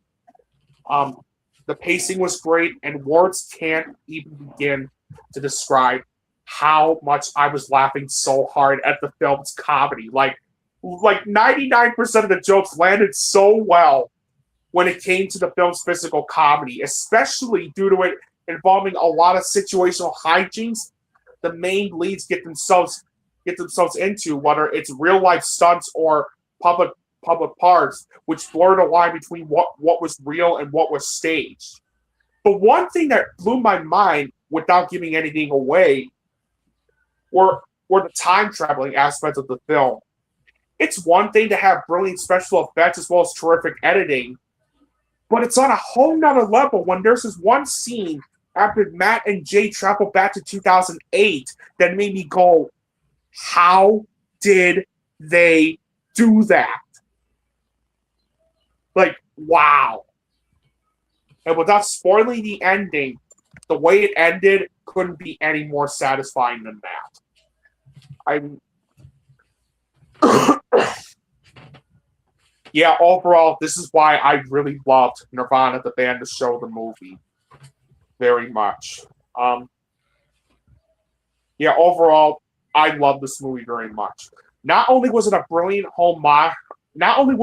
was great, and words can't even begin to describe how much I was laughing so hard at the film's comedy. Like 99% of the jokes landed so well when it came to the film's physical comedy, especially due to it involving a lot of situational hijinks the main leads get themselves into, whether it's real life stunts or public parts, which blur the line between what was real and what was staged. But one thing that blew my mind, without giving anything away, were the time traveling aspects of the film. It's one thing to have brilliant special effects as well as terrific editing, but it's on a whole nother level when there's this one scene after Matt and Jay travel back to 2008 that made me go, how did they do that? Like, wow. And without spoiling the ending, the way it ended couldn't be any more satisfying than that. Yeah, overall, this is why I really loved Nirvana, the band, the show, the movie. Very much. Overall, I love this movie very much. Not only was it a brilliant homage, not only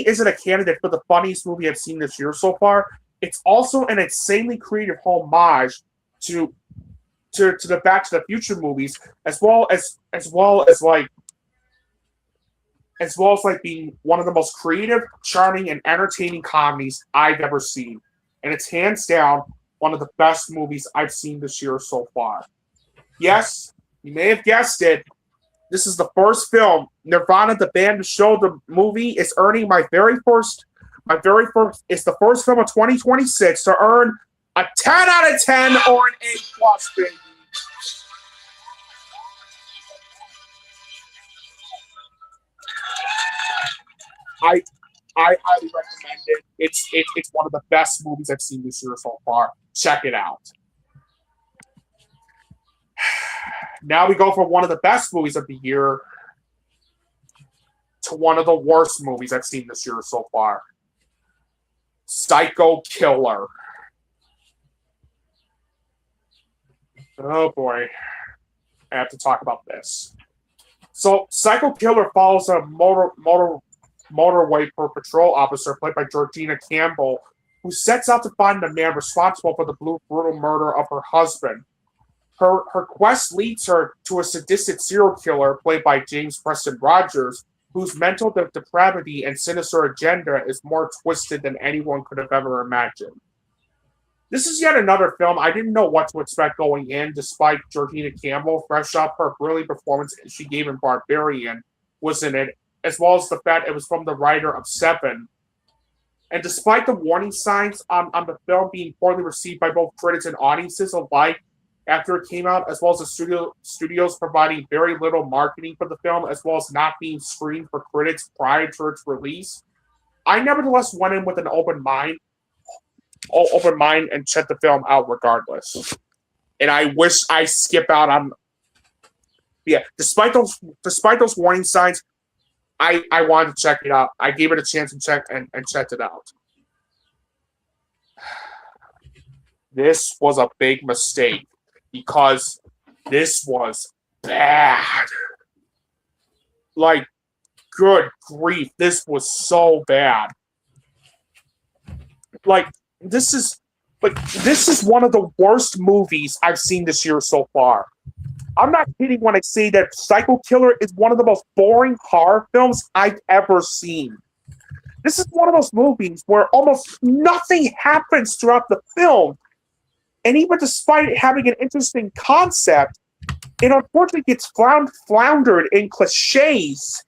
is it a candidate for the funniest movie I've seen this year so far, it's also an insanely creative homage to the Back to the Future movies, as well as being one of the most creative, charming, and entertaining comedies I've ever seen. And it's hands down one of the best movies I've seen this year so far. Yes, you may have guessed it. This is the first film, Nirvana, the band, the show, the movie, is earning it's the first film of 2026 to earn a 10 out of 10 or an A+, baby. I highly recommend it. It's one of the best movies I've seen this year so far. Check it out. Now we go from one of the best movies of the year to one of the worst movies I've seen this year so far. Psycho Killer. Oh boy. I have to talk about this. So, Psycho Killer follows a motorway patrol officer played by Georgina Campbell, who sets out to find the man responsible for the brutal murder of her husband. Her quest leads her to a sadistic serial killer played by James Preston Rogers, whose mental depravity and sinister agenda is more twisted than anyone could have ever imagined. This is yet another film I didn't know what to expect going in, despite Georgina Campbell, fresh off her brilliant performance she gave in Barbarian, was in it, as well as the fact it was from the writer of Seven. And despite the warning signs on the film being poorly received by both critics and audiences alike after it came out, as well as the studios providing very little marketing for the film, as well as not being screened for critics prior to its release, I nevertheless went in with an open mind and checked the film out regardless. And I wish I skip out on. Yeah, despite those warning signs, I wanted to check it out. I gave it a chance and checked it out. This was a big mistake because this was bad. Like, good grief, this was so bad. This is one of the worst movies I've seen this year so far. I'm not kidding when I say that Psycho Killer is one of the most boring horror films I've ever seen. This is one of those movies where almost nothing happens throughout the film. And even despite it having an interesting concept, it unfortunately gets floundered in cliches.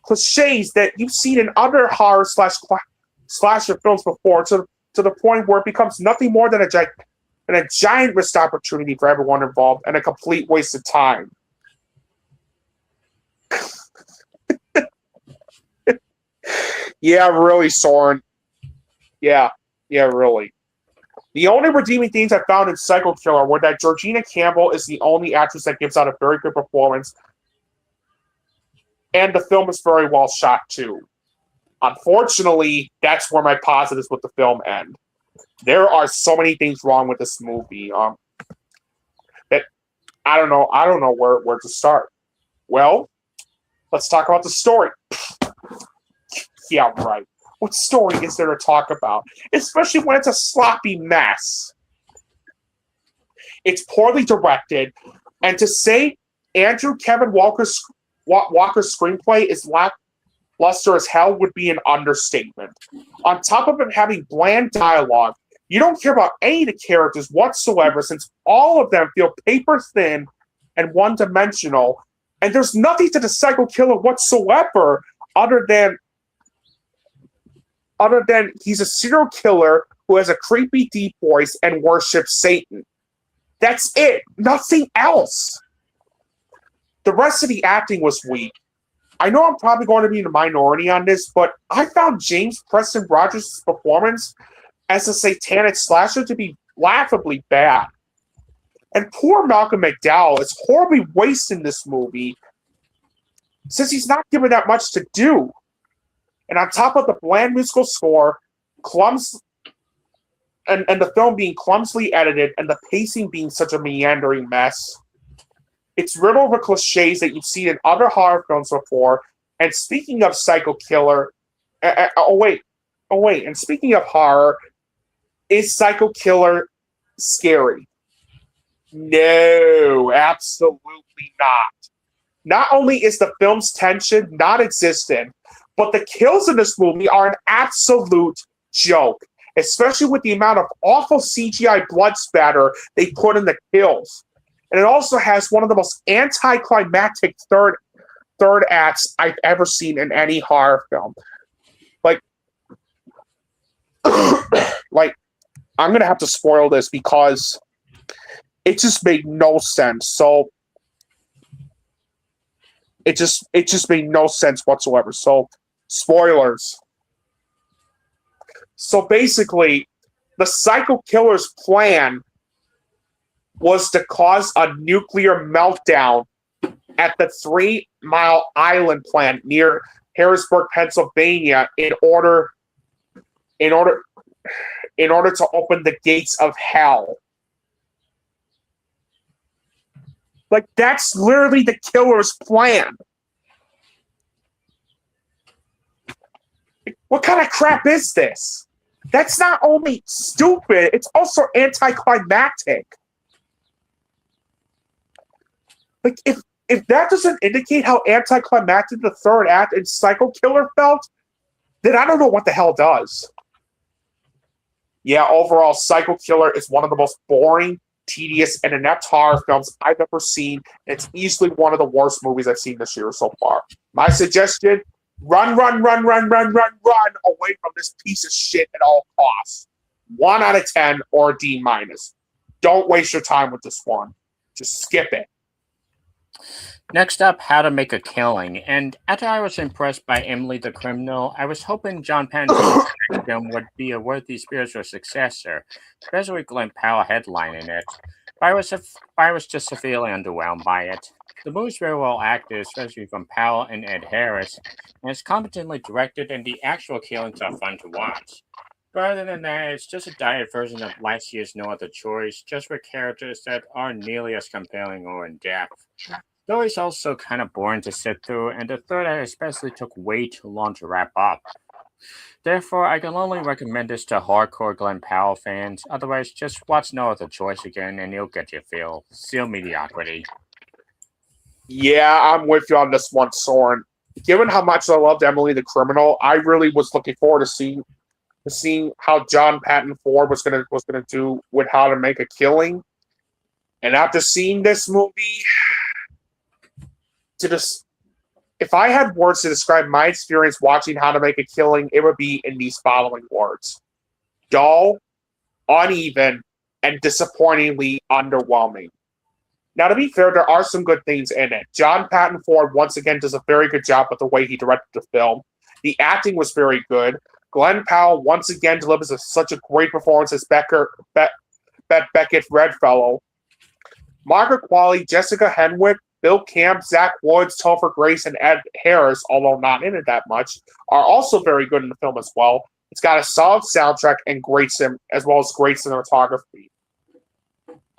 Cliches that you've seen in other horror slasher films before, to the point where it becomes nothing more than a giant missed opportunity for everyone involved and a complete waste of time. Yeah, really, Søren. Yeah, really. The only redeeming things I found in Psycho Killer were that Georgina Campbell is the only actress that gives out a very good performance, and the film is very well shot, too. Unfortunately, that's where my positives with the film end. There are so many things wrong with this movie that I don't know where to start. Well, let's talk about the story. Yeah, right. What story is there to talk about? Especially when it's a sloppy mess. It's poorly directed, and to say Andrew Kevin Walker's screenplay is lackluster as hell would be an understatement. On top of it having bland dialogue, you don't care about any of the characters whatsoever, since all of them feel paper thin and one-dimensional, and there's nothing to the Psycho Killer whatsoever other than he's a serial killer who has a creepy deep voice and worships Satan. That's it. Nothing else. The rest of the acting was weak. I know I'm probably going to be in the minority on this, but I found James Preston Rogers' performance as a satanic slasher to be laughably bad. And poor Malcolm McDowell is horribly wasted in this movie since he's not given that much to do. And on top of the bland musical score, and the film being clumsily edited and the pacing being such a meandering mess, it's riddled with cliches that you've seen in other horror films before. And speaking of Psycho Killer, and speaking of horror, is Psycho Killer scary? No, absolutely not. Not only is the film's tension non-existent, but the kills in this movie are an absolute joke, especially with the amount of awful CGI blood spatter they put in the kills. And it also has one of the most anticlimactic third acts I've ever seen in any horror film. I'm going to have to spoil this because it just made no sense. So it just made no sense whatsoever. So spoilers. So basically, the Psycho Killer's plan was to cause a nuclear meltdown at the 3 Mile Island plant near Harrisburg, Pennsylvania, in order to open the gates of hell. That's literally the killer's plan. What kind of crap is this? That's not only stupid, it's also anticlimactic. if that doesn't indicate how anticlimactic the third act in Psycho Killer felt, then I don't know what the hell does. Yeah, overall, Psycho Killer is one of the most boring, tedious, and inept horror films I've ever seen. It's easily one of the worst movies I've seen this year so far. My suggestion, run away from this piece of shit at all costs. 1 out of 10 or a D-. Don't waste your time with this one. Just skip it. Next up, How to Make a Killing. And after I was impressed by Emily the Criminal, I was hoping John Pattinson's film would be a worthy spiritual successor, especially Glenn Powell headlining it. But I was just severely underwhelmed by it. The movie's very well acted, especially from Powell and Ed Harris, and it's competently directed, and the actual killings are fun to watch. But other than that, it's just a diet version of last year's No Other Choice, just with characters that aren't nearly as compelling or in-depth. The story's also kind of boring to sit through, and the third act especially took way too long to wrap up. Therefore, I can only recommend this to hardcore Glenn Powell fans. Otherwise, just watch No Other Choice again, and you'll get your feel. Still mediocrity. Yeah, I'm with you on this one, Soren. Given how much I loved Emily the Criminal, I really was looking forward to seeing how John Patton Ford was gonna do with How to Make a Killing. And after seeing this movie, if I had words to describe my experience watching How to Make a Killing, it would be in these following words: dull, uneven, and disappointingly underwhelming. Now, to be fair, there are some good things in it. John Patton Ford once again does a very good job with the way he directed the film. The acting was very good. Glenn Powell once again delivers such a great performance as Beckett Redfellow. Margaret Qualley, Jessica Henwick, Bill Camp, Zach Woods, Topher Grace, and Ed Harris, although not in it that much, are also very good in the film as well. It's got a solid soundtrack and great cinematography.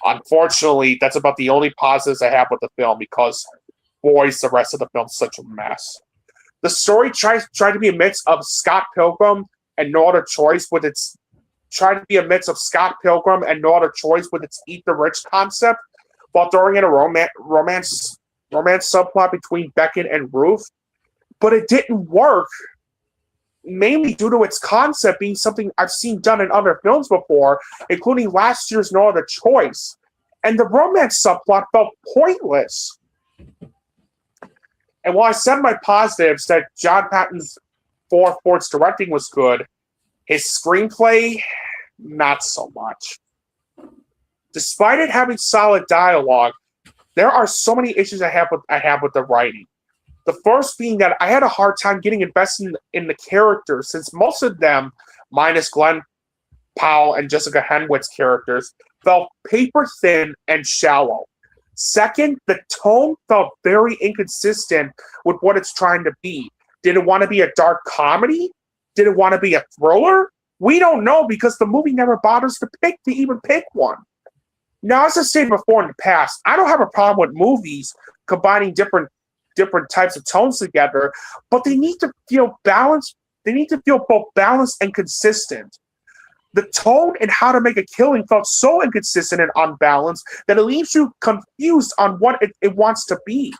Unfortunately, that's about the only positives I have with the film because, boys, the rest of the film's such a mess. The story tried to be a mix of Scott Pilgrim and No Other Choice with its Eat the Rich concept, while throwing in a romance subplot between Beckett and Ruth. But it didn't work, mainly due to its concept being something I've seen done in other films before, including last year's No Other Choice. And the romance subplot felt pointless. And while I said my positives that John Patton Ford's directing was good, his screenplay, not so much. Despite it having solid dialogue, there are so many issues I have with the writing. The first being that I had a hard time getting invested in the characters, since most of them, minus Glenn Powell and Jessica Henwick's characters, felt paper thin and shallow. Second, the tone felt very inconsistent with what it's trying to be. Did it want to be a dark comedy? Did it want to be a thriller? We don't know because the movie never bothers to even pick one. Now, as I stated before in the past, I don't have a problem with movies combining different types of tones together, but they need to feel balanced. They need to feel both balanced and consistent. The tone in How to Make a Killing felt so inconsistent and unbalanced that it leaves you confused on what it wants to be.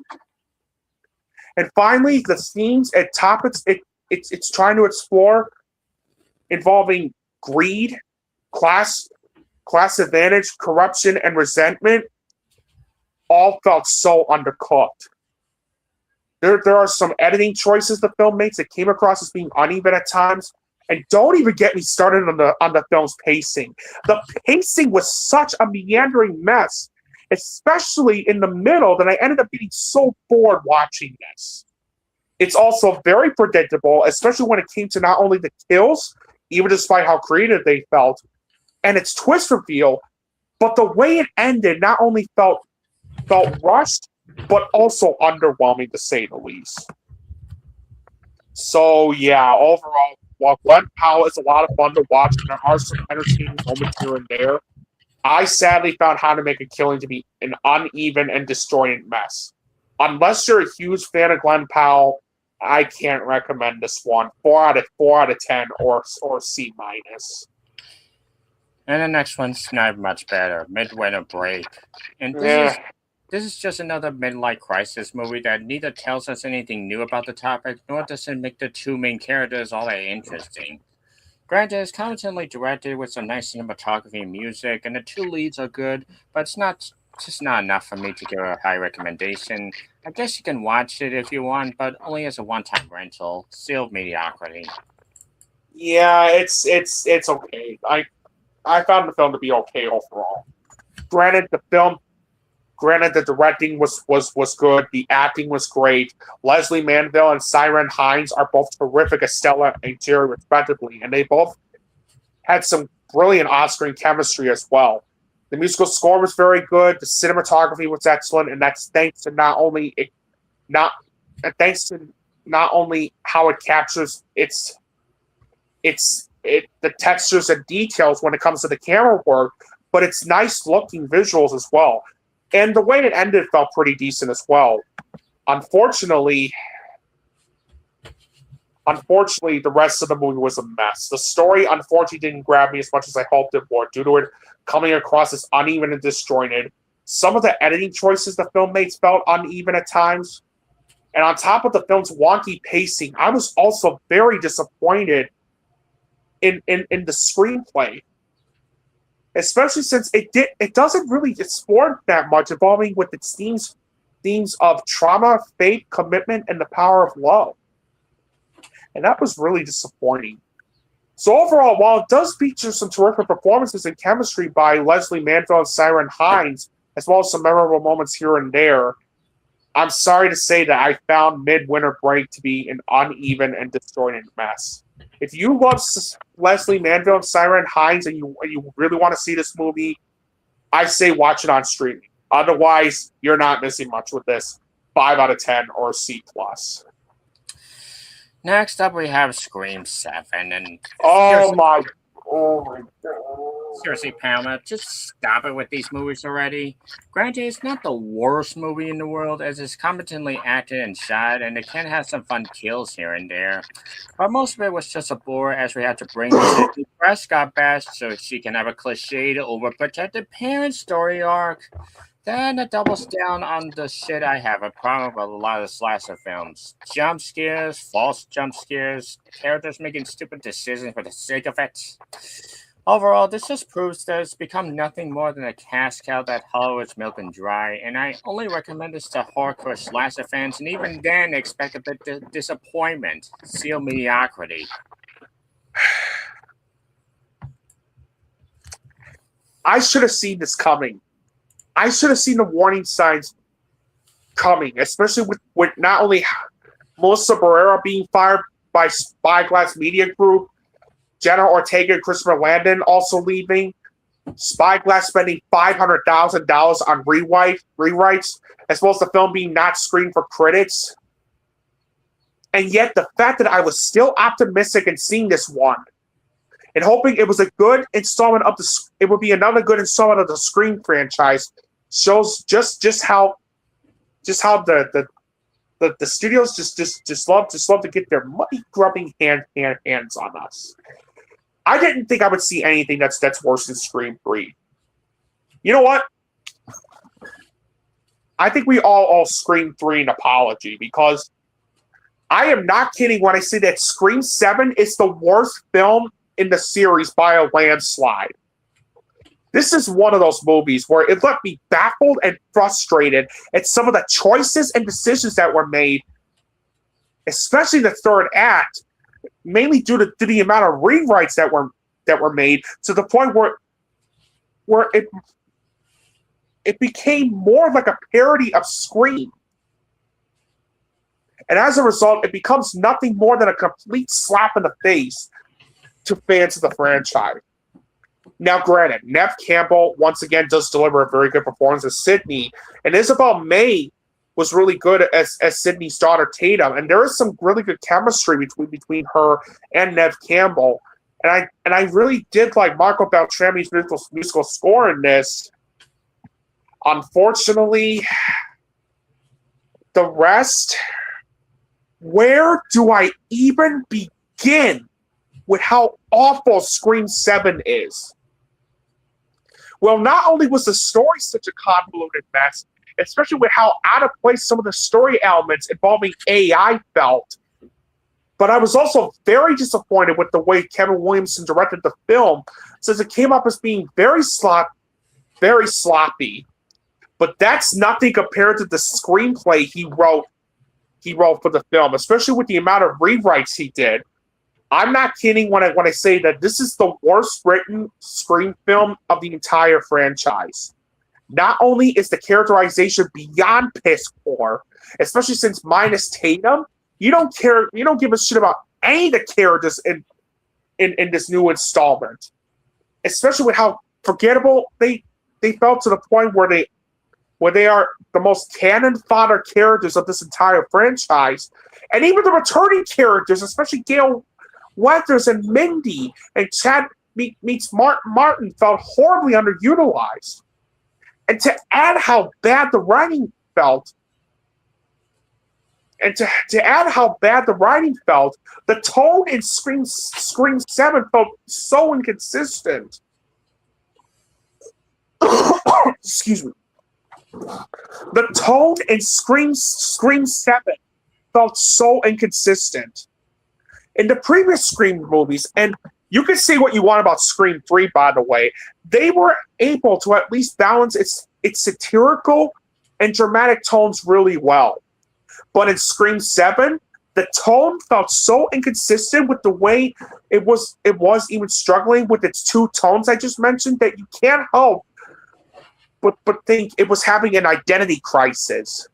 And finally, the themes and topics it's trying to explore involving greed, class advantage, corruption, and resentment all felt so undercooked. There are some editing choices the film makes that came across as being uneven at times. And don't even get me started on the film's pacing. The pacing was such a meandering mess, especially in the middle, that I ended up getting so bored watching this. It's also very predictable, especially when it came to not only the kills, even despite how creative they felt, and its twist reveal, but the way it ended not only felt rushed, but also underwhelming, to say the least. So, yeah, overall, while Glenn Powell is a lot of fun to watch, and there are some entertaining moments here and there, I sadly found How to Make a Killing to be an uneven and disjointed mess. Unless you're a huge fan of Glenn Powell, I can't recommend this one. 4 out of 10 or C-. And the next one's not much better, Midwinter Break. And this This is just another midlife crisis movie that neither tells us anything new about the topic, nor does it make the two main characters all that interesting. Granted, it's competently directed with some nice cinematography and music, and the two leads are good, but it's not just not enough for me to give a high recommendation. I guess you can watch it if you want, but only as a one-time rental. Still mediocrity. Yeah, it's okay. I found the film to be okay overall. Granted, granted the directing was good, the acting was great. Leslie Manville and Siren Hines are both terrific as Stella and Jerry respectively, and they both had some brilliant on-screen chemistry as well. The musical score was very good, the cinematography was excellent, and that's thanks to not thanks to not only how it captures the textures and details when it comes to the camera work, but it's nice looking visuals as well. And the way it ended felt pretty decent as well. Unfortunately, the rest of the movie was a mess. The story, unfortunately, didn't grab me as much as I hoped it would, due to it coming across as uneven and disjointed. Some of the editing choices the film made felt uneven at times. And on top of the film's wonky pacing, I was also very disappointed in the screenplay. Especially since it doesn't really explore that much, involving with its themes of trauma, faith, commitment, and the power of love. And that was really disappointing. So overall, while it does feature some terrific performances and chemistry by Leslie Manville and Siren Hines, as well as some memorable moments here and there, I'm sorry to say that I found Midwinter Break to be an uneven and disjointed mess. If you love Leslie Manville and Siren Hines and you really want to see this movie, I say watch it on streaming. Otherwise, you're not missing much with this. 5 out of 10 or C+. Next up, we have Scream 7, and Oh my god. seriously, Pamela, just stop it with these movies already. Granted, it's not the worst movie in the world, as it's competently acted and shot, and it can have some fun kills here and there. But most of it was just a bore, as we had to bring Sidney Prescott back so she can have a cliched, overprotected parent story arc. Then it doubles down on the shit I have a problem with a lot of slasher films. Jump scares, false jump scares, characters making stupid decisions for the sake of it. Overall, this just proves that it's become nothing more than a cash cow that Hollywood's milking dry, and I only recommend this to hardcore slasher fans, and even then expect a bit of disappointment. Seal mediocrity. I should have seen this coming. I should have seen the warning signs coming, especially with not only Melissa Barrera being fired by Spyglass Media Group, Jenna Ortega and Christopher Landon also leaving, Spyglass spending $500,000 on rewrites, as well as the film being not screened for critics. And yet the fact that I was still optimistic in seeing this one, and hoping it was a good installment of it would be another good installment of the Scream franchise, shows just how the studios just love to get their money grubbing hands on us. I didn't think I would see anything that's worse than Scream 3. You know what? I think we all owe Scream 3 an apology, because I am not kidding when I say that Scream 7 is the worst film in the series by a landslide. This is one of those movies where it left me baffled and frustrated at some of the choices and decisions that were made, especially the third act, mainly due to the amount of rewrites that were made, to the point where it became more like a parody of Scream. And as a result, it becomes nothing more than a complete slap in the face to fans of the franchise. Now, granted, Neve Campbell once again does deliver a very good performance as Sydney, and Isabel May was really good as Sydney's daughter Tatum, and there is some really good chemistry between her and Neve Campbell, and I really did like Marco Beltrami's musical score in this. Unfortunately, the rest, where do I even begin with how awful Scream 7 is? Well, not only was the story such a convoluted mess, especially with how out of place some of the story elements involving AI felt. But I was also very disappointed with the way Kevin Williamson directed the film, since it came up as being very sloppy. But that's nothing compared to the screenplay he wrote for the film, especially with the amount of rewrites he did. I'm not kidding when I say that this is the worst written Scream film of the entire franchise. Not only is the characterization beyond piss poor, especially since minus Tatum, you don't give a shit about any of the characters in this new installment. Especially with how forgettable they felt, to the point where they are the most cannon fodder characters of this entire franchise. And even the returning characters, especially Gail Weathers and Mindy and Chad meets Martin, felt horribly underutilized. And to add how bad the writing felt, the tone in Scream 7 felt so inconsistent. Excuse me. The tone in Scream 7 felt so inconsistent. In the previous Scream movies, and you can say what you want about Scream 3, by the way, they were able to at least balance its satirical and dramatic tones really well. But in Scream 7, the tone felt so inconsistent with the way it was even struggling with its two tones I just mentioned, that you can't help but think it was having an identity crisis.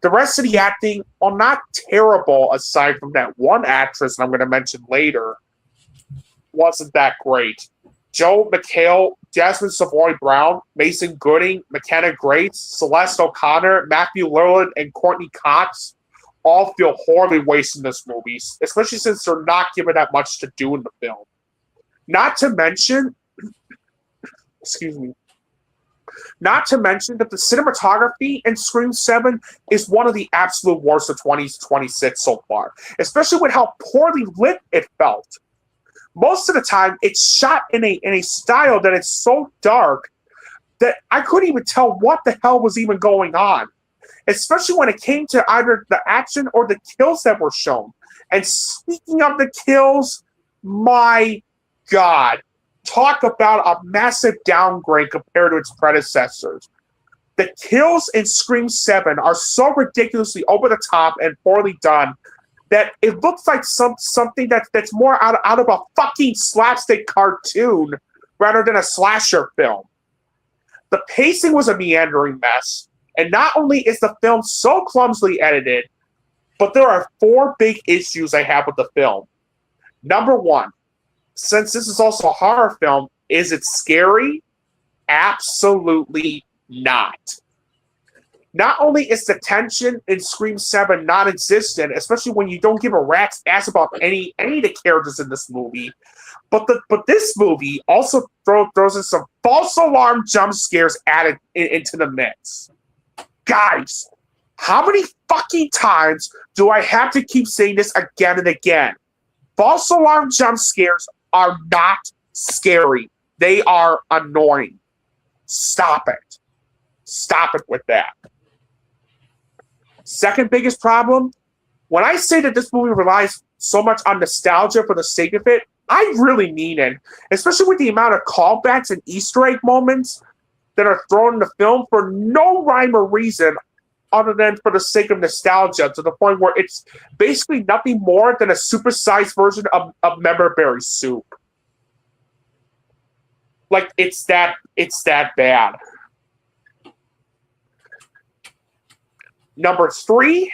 The rest of the acting, while not terrible, aside from that one actress, and I'm going to mention later, wasn't that great. Joe McHale, Jasmine Savoy Brown, Mason Gooding, McKenna Grace, Celeste O'Connor, Matthew Lillard, and Courtney Cox all feel horribly wasted in this movie, especially since they're not given that much to do in the film. Not to mention that the cinematography in Scream 7 is one of the absolute worst of 2026 so far, especially with how poorly lit it felt. Most of the time, it's shot in a style that is so dark that I couldn't even tell what the hell was even going on, especially when it came to either the action or the kills that were shown. And speaking of the kills, my God, talk about a massive downgrade compared to its predecessors. The kills in Scream 7 are so ridiculously over the top and poorly done that it looks like something that's more out of a fucking slapstick cartoon rather than a slasher film. The pacing was a meandering mess, and not only is the film so clumsily edited, but there are 4 big issues I have with the film. Number 1, since this is also a horror film, is it scary? Absolutely not. Not only is the tension in Scream 7 non-existent, especially when you don't give a rat's ass about any of the characters in this movie, but this movie also throws in some false alarm jump scares added into the mix. Guys, how many fucking times do I have to keep saying this again and again? False alarm jump scares are not scary. They are annoying. Stop it. Stop it with that. Second biggest problem, when I say that this movie relies so much on nostalgia for the sake of it, I really mean it. Especially with the amount of callbacks and Easter egg moments that are thrown in the film for no rhyme or reason other than for the sake of nostalgia, to the point where it's basically nothing more than a supersized version of Memberberry soup. Like, it's that bad. Number 3,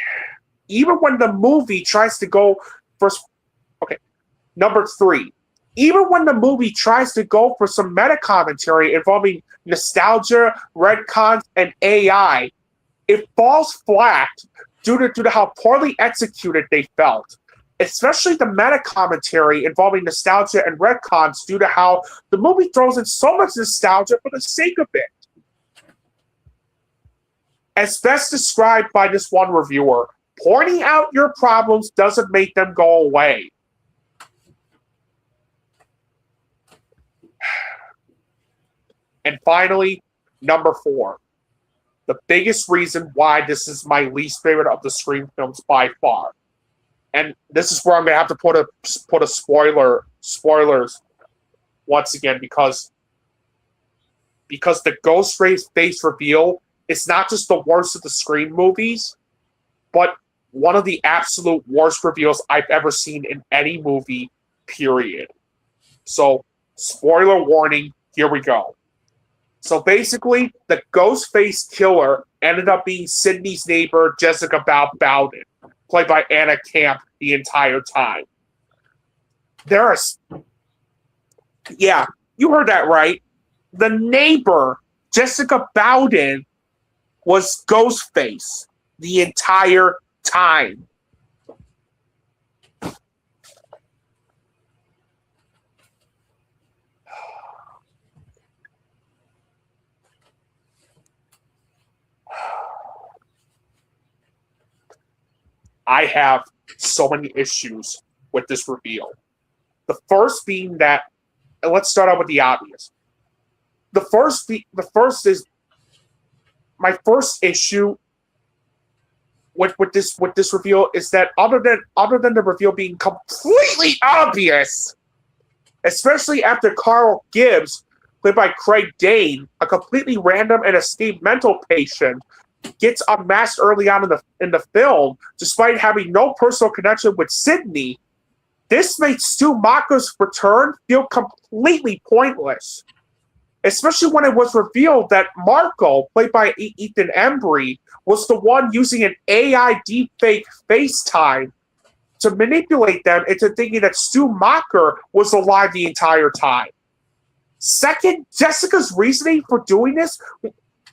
even when the movie tries to go for... Okay. Number 3, even when the movie tries to go for some meta-commentary involving nostalgia, retcons, and AI, it falls flat due to how poorly executed they felt. Especially the meta-commentary involving nostalgia and retcons due to how the movie throws in so much nostalgia for the sake of it. As best described by this one reviewer, pointing out your problems doesn't make them go away. And finally, number 4. The biggest reason why this is my least favorite of the Scream films by far. And this is where I'm gonna have to put a spoilers once again, because the Ghostface face reveal is not just the worst of the Scream movies, but one of the absolute worst reveals I've ever seen in any movie, period. So, spoiler warning, here we go. So basically, the Ghostface killer ended up being Sidney's neighbor, Jessica Bowden, played by Anna Camp the entire time. Yeah, you heard that right. The neighbor, Jessica Bowden, was Ghostface the entire time. I have so many issues with this reveal. The first being that, and let's start out with the obvious. The first is my first issue with this reveal is that other than the reveal being completely obvious, especially after Carl Gibbs, played by Craig Dane, a completely random and escaped mental patient, gets unmasked early on in the film, despite having no personal connection with Sidney, this makes Stu Macher's return feel completely pointless. Especially when it was revealed that Marco, played by Ethan Embry, was the one using an AI deepfake FaceTime to manipulate them into thinking that Stu Macher was alive the entire time. Second, Jessica's reasoning for doing this,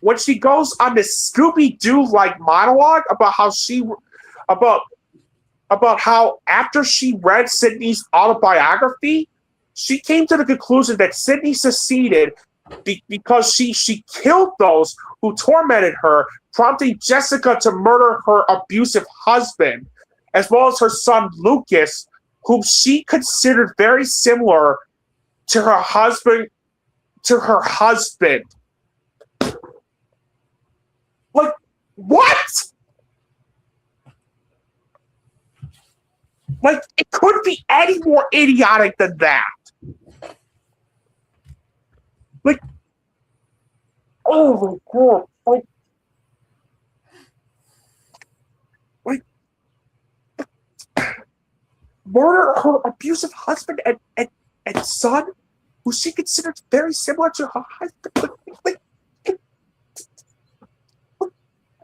when she goes on this Scooby-Doo-like monologue about how after she read Sidney's autobiography, she came to the conclusion that Sidney succeeded because she killed those who tormented her, prompting Jessica to murder her abusive husband, as well as her son Lucas, whom she considered very similar to her husband. Like, what? Like, it couldn't be any more idiotic than that. Like, oh my god. Like murder her abusive husband and son, who she considers very similar to her husband. Like,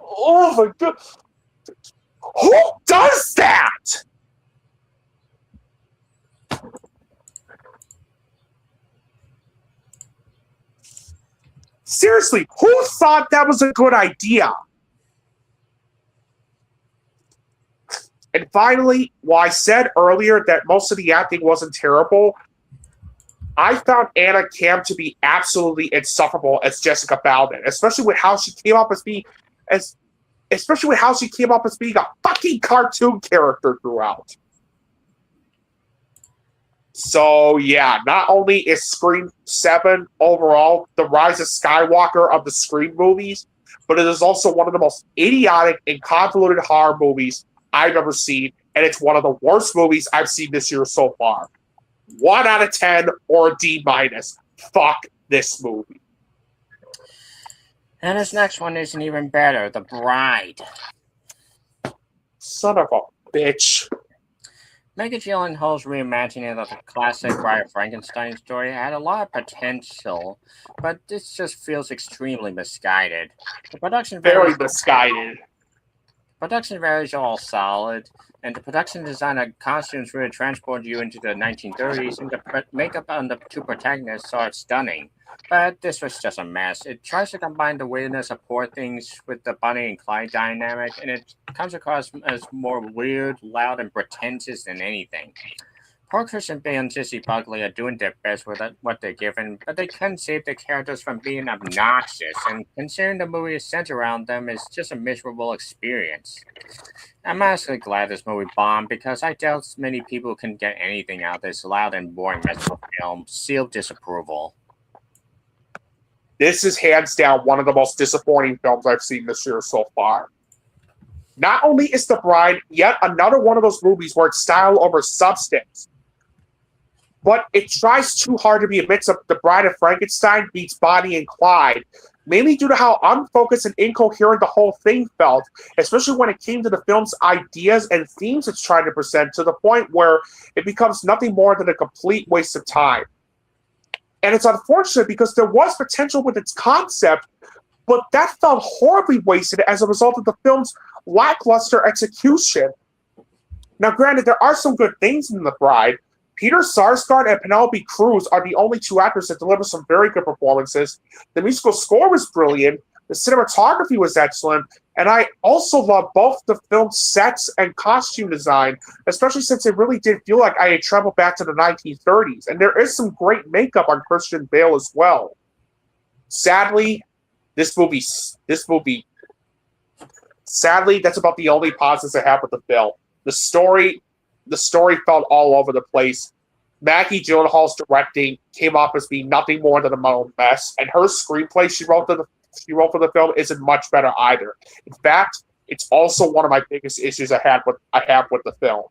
oh my god. Who does that? Seriously, who thought that was a good idea? And finally, while I said earlier that most of the acting wasn't terrible, I found Anna Camp to be absolutely insufferable as Jessica Bowden, especially with how she came up as being a fucking cartoon character throughout. So yeah, not only is Scream 7 overall the rise of Skywalker of the Scream movies, but it is also one of the most idiotic and convoluted horror movies I've ever seen, and it's one of the worst movies I've seen this year so far. 1 out of 10 or a D-. Fuck this movie. And this next one isn't even better. The Bride. Son of a bitch. Maggie Gyllenhaal's reimagining of the classic Bride of Frankenstein story had a lot of potential, but this just feels extremely misguided. The production Very misguided. Production values are all solid, and the production design of costumes really transport you into the 1930s, and the makeup on the two protagonists are stunning. But this was just a mess. It tries to combine the weirdness of poor things with the Bonnie and Clyde dynamic, and it comes across as more weird, loud, and pretentious than anything. Poor Christian Bale and Jesse Buckley are doing their best with what they're given, but they couldn't save their characters from being obnoxious, and considering the movie is centered around them, it's just a miserable experience. I'm honestly glad this movie bombed, because I doubt many people can get anything out of this loud and boring mess of film. Sealed disapproval. this is hands down one of the most disappointing films I've seen this year so far. Not only is The Bride yet another one of those movies where it's style over substance, but it tries too hard to be a mix of The Bride of Frankenstein beats Bonnie and Clyde, mainly due to how unfocused and incoherent the whole thing felt, especially when it came to the film's ideas and themes it's trying to present, to the point where it becomes nothing more than a complete waste of time. And it's unfortunate because there was potential with its concept, but that felt horribly wasted as a result of the film's lackluster execution. Now, granted, there are some good things in The Bride. Peter Sarsgaard and Penelope Cruz are the only two actors that deliver some very good performances. The musical score was brilliant. The cinematography was excellent. And I also love both the film's sets and costume design, especially since it really did feel like I had traveled back to the 1930s. And there is some great makeup on Christian Bale as well. Sadly, sadly, that's about the only positives I have with the film. The story felt all over the place. Maggie Gyllenhaal's directing came off as being nothing more than a moral mess, and her screenplay she wrote for the film isn't much better either. In fact, it's also one of my biggest issues I have with the film.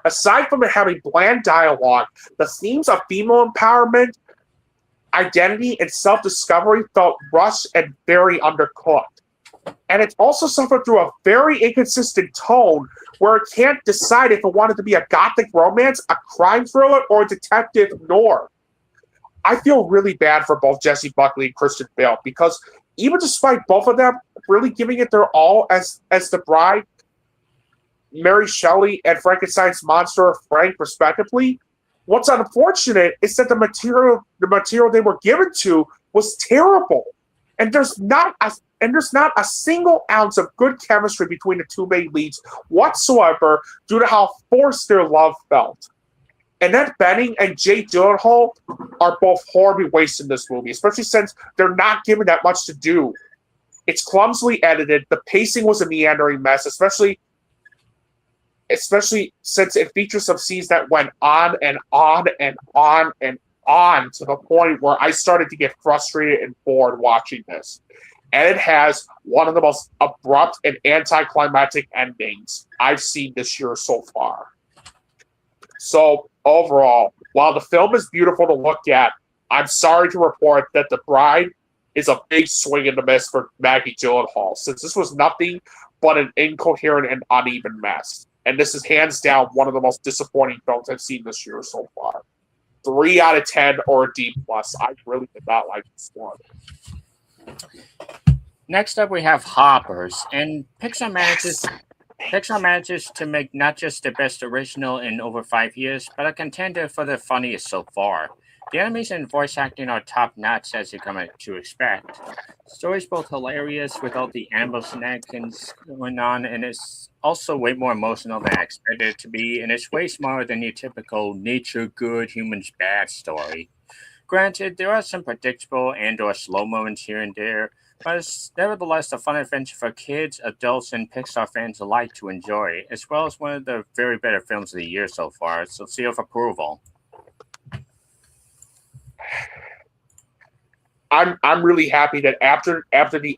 Aside from it having bland dialogue, the themes of female empowerment, identity, and self-discovery felt rushed and very undercooked. And it's also suffered through a very inconsistent tone where it can't decide if it wanted to be a gothic romance, a crime thriller, or a detective noir. I feel really bad for both Jessie Buckley and Christian Bale because even despite both of them really giving it their all as The Bride, Mary Shelley, and Frankenstein's monster of Frank, respectively, what's unfortunate is that the material they were given to was terrible. And there's not a single ounce of good chemistry between the two main leads whatsoever due to how forced their love felt. Annette Bening and Jake Gyllenhaal are both horribly wasted in this movie, especially since they're not given that much to do. It's clumsily edited. The pacing was a meandering mess, especially since it features some scenes that went on and on and on and on to the point where I started to get frustrated and bored watching this. And it has one of the most abrupt and anticlimactic endings I've seen this year so far. So, overall, while the film is beautiful to look at, I'm sorry to report that The Bride is a big swing and a miss for Maggie Gyllenhaal, since this was nothing but an incoherent and uneven mess. And this is hands down one of the most disappointing films I've seen this year so far. 3 out of 10 or a D+. I really did not like this one. Next up, we have Hoppers, and Pixar manages to make not just the best original in over 5 years, but a contender for the funniest so far. The animation and voice acting are top-notch, as you come to expect. The story is both hilarious with all the animal shenanigans going on, and it's also way more emotional than I expected it to be, and it's way smarter than your typical nature good, humans bad story. Granted, there are some predictable and or slow moments here and there, but it's nevertheless a fun adventure for kids, adults, and Pixar fans alike to enjoy, as well as one of the very better films of the year so far, so seal of approval. I'm really happy that after the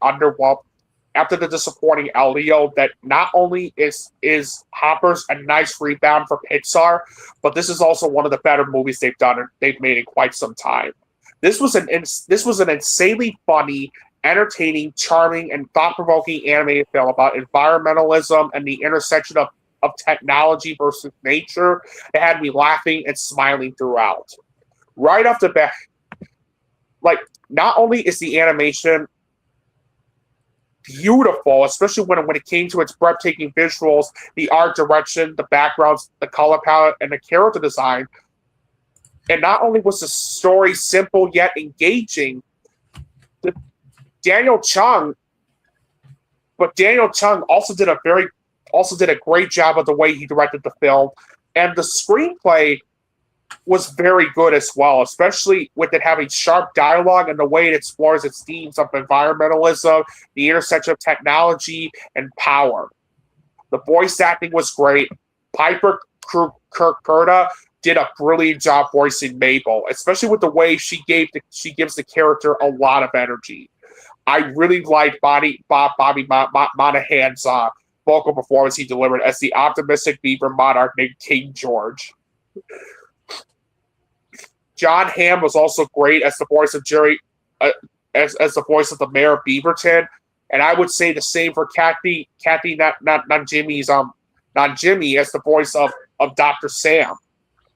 disappointing Elio, that not only is Hoppers a nice rebound for Pixar, but this is also one of the better movies they've made in quite some time. This was an insanely funny, entertaining, charming, and thought-provoking animated film about environmentalism and the intersection of technology versus nature. It had me laughing and smiling throughout. Right off the bat, not only is the animation beautiful, especially when it came to its breathtaking visuals, the art direction, the backgrounds, the color palette, and the character design, and not only was the story simple yet engaging, Daniel Chung also did a great job of the way he directed the film, and the screenplay was very good as well, especially with it having sharp dialogue and the way it explores its themes of environmentalism, the intersection of technology, and power. The voice acting was great. Piper Kirkota did a brilliant job voicing Mabel, especially with the way she gives the character a lot of energy. I really liked Bobby Monahan's vocal performance he delivered as the optimistic beaver monarch named King George. John Hamm was also great as the voice of Jerry, as the voice of the mayor of Beaverton, and I would say the same for Kathy, not Jimmy, as the voice of Dr. Sam,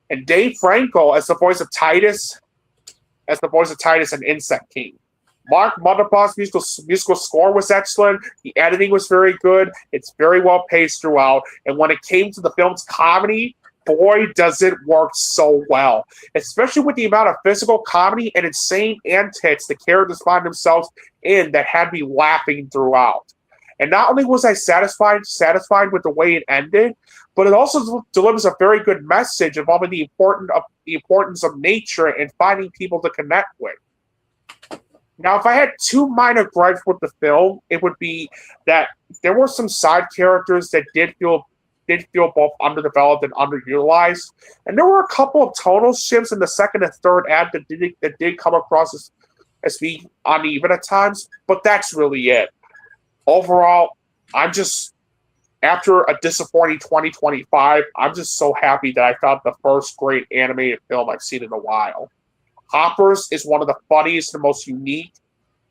and Dave Franco as the voice of Titus, and Insect King. Mark Motherbaugh's musical score was excellent. The editing was very good. It's very well paced throughout. And when it came to the film's comedy, boy, does it work so well. Especially with the amount of physical comedy and insane antics the characters find themselves in that had me laughing throughout. And not only was I satisfied with the way it ended, but it also delivers a very good message involving the importance of nature and finding people to connect with. Now, if I had two minor gripes with the film, it would be that there were some side characters that did feel both underdeveloped and underutilized, and there were a couple of tonal shifts in the second and third act that did come across as being uneven at times. But that's really it. Overall, I'm just, after a disappointing 2025, I'm just so happy that I found the first great animated film I've seen in a while. Hoppers is one of the funniest and most unique,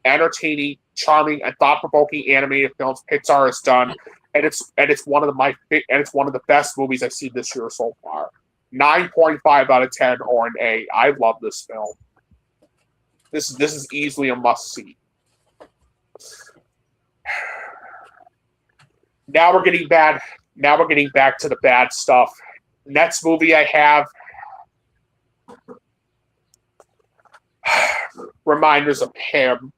entertaining, charming, and thought-provoking animated films Pixar has done, and it's one of the best movies I've seen this year so far. 9.5 out of 10 or an A. I love this film. This is easily a must-see. Now we're getting back to the bad stuff. Next movie I have, Reminders of Him.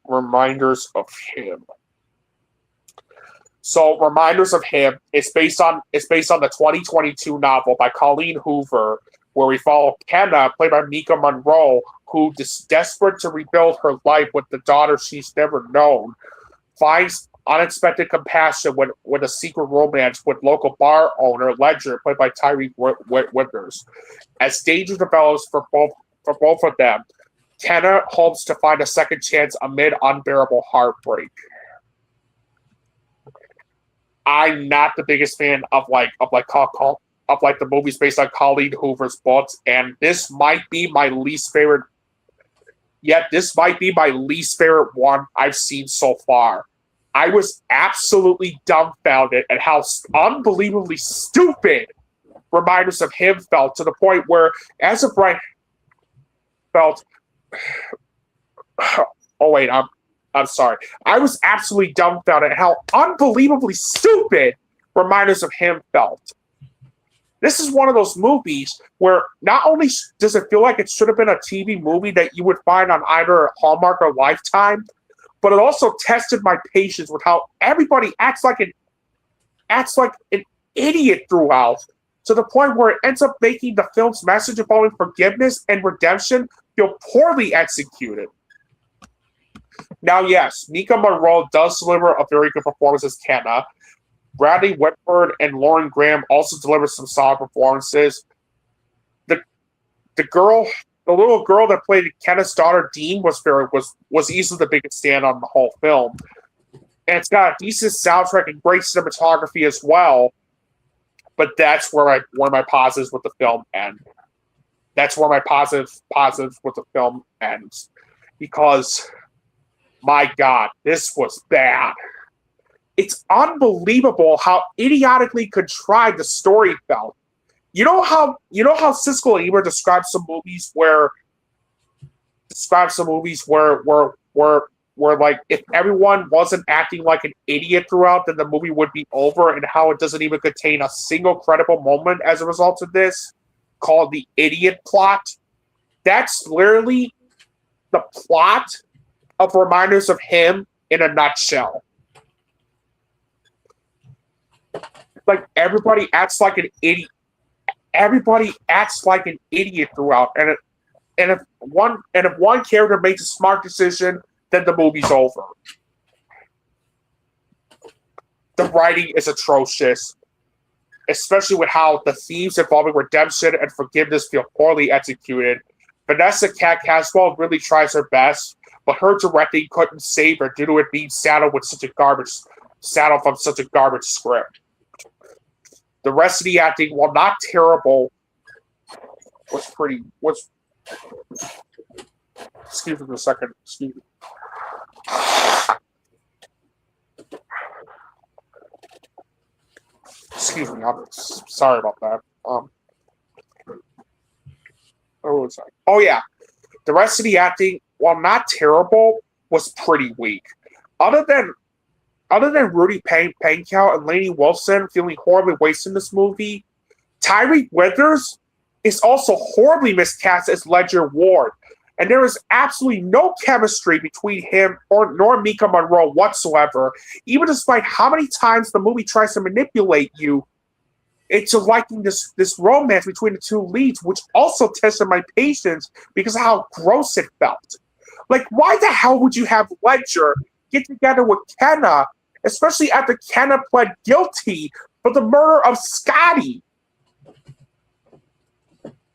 Reminders of Him. So, Reminders of Him is based on the 2022 novel by Colleen Hoover, where we follow Kenna, played by Mika Monroe, who is desperate to rebuild her life with the daughter she's never known, finds unexpected compassion with a secret romance with local bar owner Ledger, played by Tyree Winters. As danger develops for both of them, Kenna hopes to find a second chance amid unbearable heartbreak. I'm not the biggest fan of the movies based on Colleen Hoover's books, and this might be my least favorite. Yet this might be my least favorite one I've seen so far. I was absolutely dumbfounded at how unbelievably stupid Reminders of Him felt, to the point where, as of right, felt. Oh wait, I'm sorry. I was absolutely dumbfounded at how unbelievably stupid Reminders of Him felt. This is one of those movies where not only does it feel like it should have been a TV movie that you would find on either Hallmark or Lifetime, but it also tested my patience with how everybody acts like an idiot throughout, to the point where it ends up making the film's message involving forgiveness and redemption feel poorly executed. Now, yes, Mika Monroe does deliver a very good performance as Kenna. Bradley Whitford and Lauren Graham also deliver some solid performances. The little girl that played Kenna's daughter, Dean, was easily the biggest stand on the whole film. And it's got a decent soundtrack and great cinematography as well. But that's where my positives with the film end. That's where my positives with the film ends. Because, my God, this was bad. It's unbelievable how idiotically contrived the story felt. You know how Siskel and Ebert describes some movies where like if everyone wasn't acting like an idiot throughout, then the movie would be over, and how it doesn't even contain a single credible moment as a result of this, called the idiot plot. That's literally the plot of Reminders of Him in a nutshell. Like, everybody acts like an idiot. Everybody acts like an idiot throughout, and if one character makes a smart decision, then the movie's over. The writing is atrocious. especially with how the themes involving redemption and forgiveness feel poorly executed. Vanessa Caswell really tries her best, but her directing couldn't save her due to it being saddled from such a garbage script. The rest of the acting, while not terrible, was excuse me for a second. Excuse me. Excuse me. I'm sorry about that. Where was I? Oh yeah, the rest of the acting, while not terrible, was pretty weak. Other than Rudy Pankow and Lainey Wilson feeling horribly wasted in this movie, Tyree Withers is also horribly miscast as Ledger Ward, and there is absolutely no chemistry between him nor Mika Monroe whatsoever, even despite how many times the movie tries to manipulate you into liking this romance between the two leads, which also tested my patience because of how gross it felt. Like, why the hell would you have Ledger get together with Kenna, especially after Kenna pled guilty for the murder of Scotty?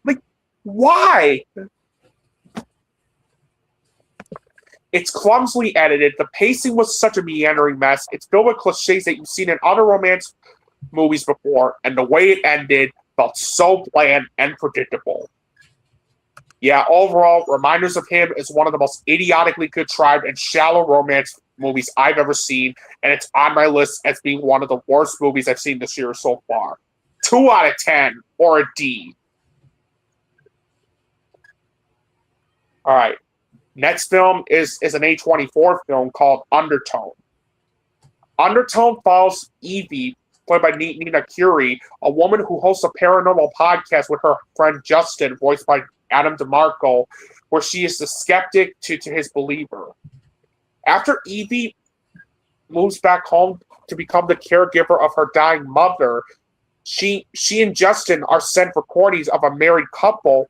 Like, why? It's clumsily edited. The pacing was such a meandering mess. It's filled with cliches that you've seen in other romance movies before, and the way it ended felt so bland and predictable. Yeah, overall, Reminders of Him is one of the most idiotically contrived and shallow romance movies I've ever seen, and it's on my list as being one of the worst movies I've seen this year so far. 2 out of 10, or a D. Alright. Next film is an A24 film called Undertone. Undertone follows Evie, played by Nina Curie, a woman who hosts a paranormal podcast with her friend Justin, voiced by Adam DeMarco, where she is the skeptic to his believer. After Evie moves back home to become the caregiver of her dying mother, she and Justin are sent recordings of a married couple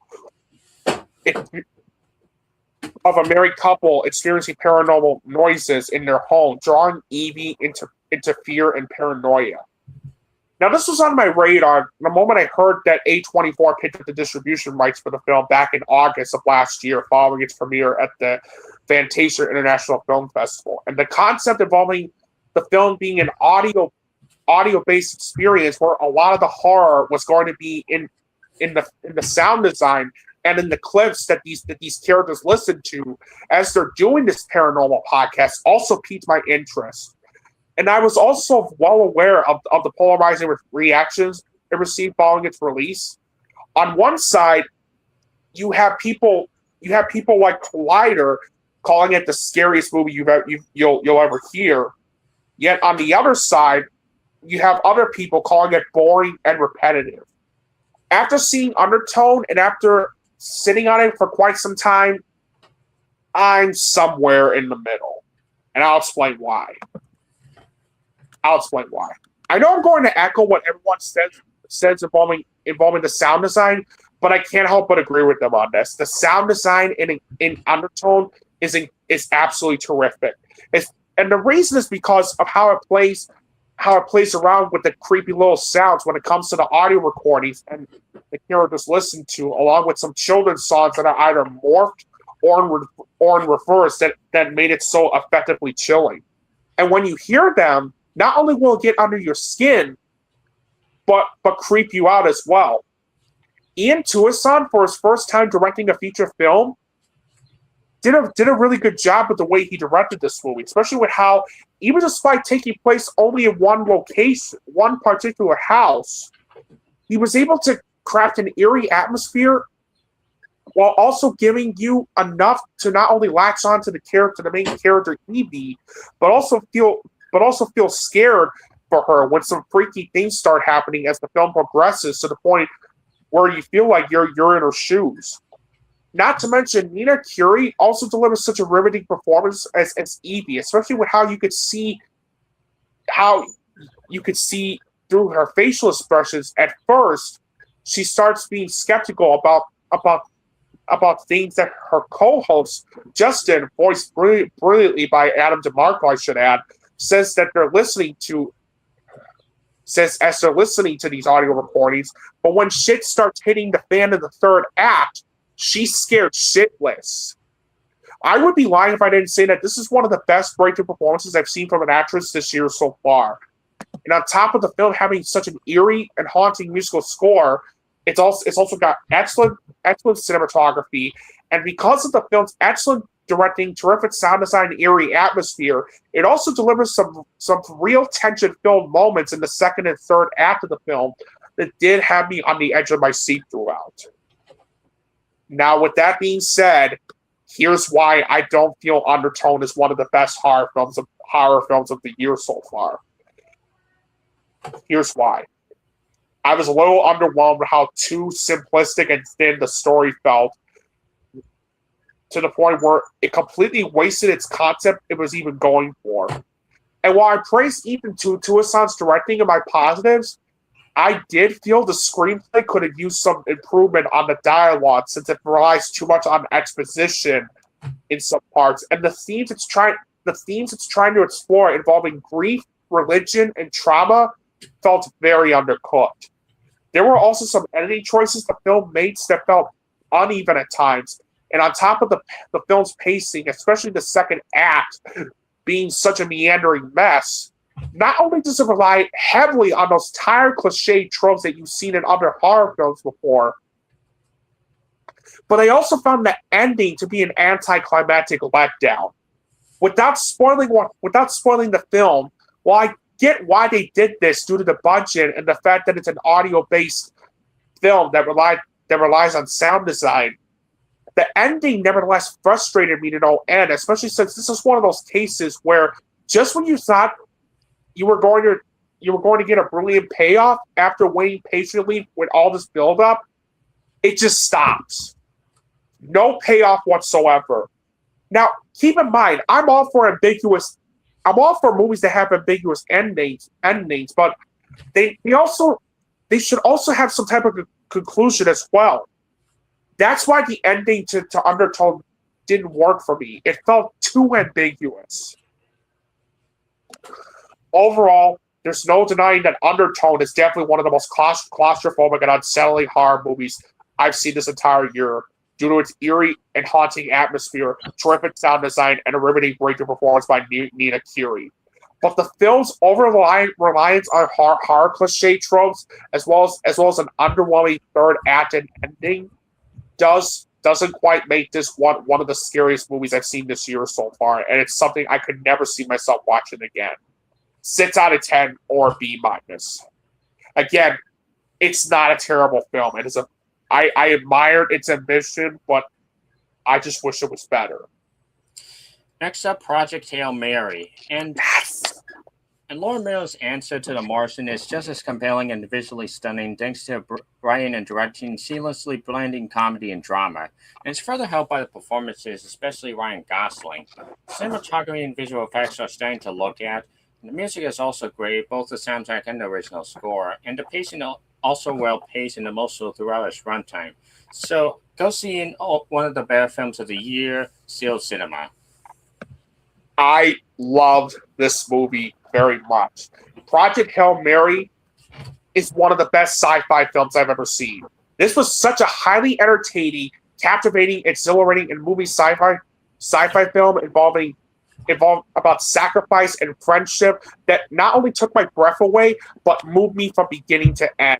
experiencing paranormal noises in their home, drawing Evie into fear and paranoia. Now, this was on my radar the moment I heard that A24 picked up the distribution rights for the film back in August of last year, following its premiere at the Fantasia International Film Festival. And the concept involving the film being an audio-based experience where a lot of the horror was going to be in the sound design and in the clips that these characters listen to as they're doing this paranormal podcast also piqued my interest. And I was also well aware of the polarizing reactions it received following its release. On one side, you have people like Collider calling it the scariest movie you'll ever hear. Yet on the other side, you have other people calling it boring and repetitive. After seeing Undertone and after sitting on it for quite some time, I'm somewhere in the middle. And I'll explain why. I know I'm going to echo what everyone says involving the sound design, but I can't help but agree with them on this. The sound design in Undertone is absolutely terrific. And the reason is because of how it plays around with the creepy little sounds when it comes to the audio recordings and the characters listen to, along with some children's songs that are either morphed or in reverse that made it so effectively chilling. And when you hear them, not only will it get under your skin, but creep you out as well. Ian Tuason, for his first time directing a feature film, did a really good job with the way he directed this movie, especially with how, even despite taking place only in one location, one particular house, he was able to craft an eerie atmosphere while also giving you enough to not only latch on to the main character Evie, but also feel scared for her when some freaky things start happening as the film progresses, to the point where you feel like you're in her shoes. Not to mention, Nina Curie also delivers such a riveting performance as Evie, especially with how you could see through her facial expressions. At first, she starts being skeptical about things that her co-host, Justin, voiced brilliantly by Adam DeMarco, I should add, says that they're listening to says as they're listening to these audio recordings. But when shit starts hitting the fan in the third act, she's scared shitless. I would be lying if I didn't say that this is one of the best breakthrough performances I've seen from an actress this year so far. And on top of the film having such an eerie and haunting musical score, it's also got excellent cinematography, and because of the film's excellent directing, terrific sound design, and eerie atmosphere, it also delivers some real tension-filled moments in the second and third act of the film that did have me on the edge of my seat throughout. Now, with that being said, here's why I don't feel Undertone is one of the best horror films of the year so far. Here's why. I was a little underwhelmed with how too simplistic and thin the story felt, to the point where it completely wasted its concept it was even going for. And while I praised Ethan Tuasan's directing and my positives, I did feel the screenplay could have used some improvement on the dialogue, since it relies too much on exposition in some parts. And the themes it's trying to explore, involving grief, religion, and trauma, felt very undercooked. There were also some editing choices the film made that felt uneven at times. And on top of the film's pacing, especially the second act being such a meandering mess, not only does it rely heavily on those tired cliche tropes that you've seen in other horror films before, but I also found the ending to be an anticlimactic letdown. Without spoiling the film, while I get why they did this due to the budget and the fact that it's an audio-based film that relies on sound design, the ending nevertheless frustrated me to no end, especially since this is one of those cases where just when you thought you were going to get a brilliant payoff after waiting patiently with all this build-up, it just stops. No payoff whatsoever. Now, keep in mind, I'm all for movies that have ambiguous endings, but they should also have some type of conclusion as well. That's why the ending to Undertone didn't work for me. It felt too ambiguous. Overall, there's no denying that Undertone is definitely one of the most claustrophobic and unsettling horror movies I've seen this entire year, due to its eerie and haunting atmosphere, terrific sound design, and a riveting breakthrough performance by Nina Kiri. But the film's reliance on horror cliche tropes, as well as an underwhelming third act and ending, doesn't quite make this one of the scariest movies I've seen this year so far, and it's something I could never see myself watching again. 6 out of 10 or B-. Again, it's not a terrible film. It is I admired its ambition, but I just wish it was better. Next up, Project Hail Mary. And Lauren Miller's answer to The Martian is just as compelling and visually stunning, thanks to writing and directing seamlessly blending comedy and drama. And it's further helped by the performances, especially Ryan Gosling. Cinematography and visual effects are stunning to look at. And the music is also great, both the soundtrack and the original score. And the pacing also well-paced and emotional throughout its runtime. So go see one of the better films of the year, Seal Cinema. I loved this movie very much. Project Hail Mary is one of the best sci-fi films I've ever seen. This was such a highly entertaining, captivating, exhilarating, and movie sci-fi film involving about sacrifice and friendship that not only took my breath away, but moved me from beginning to end.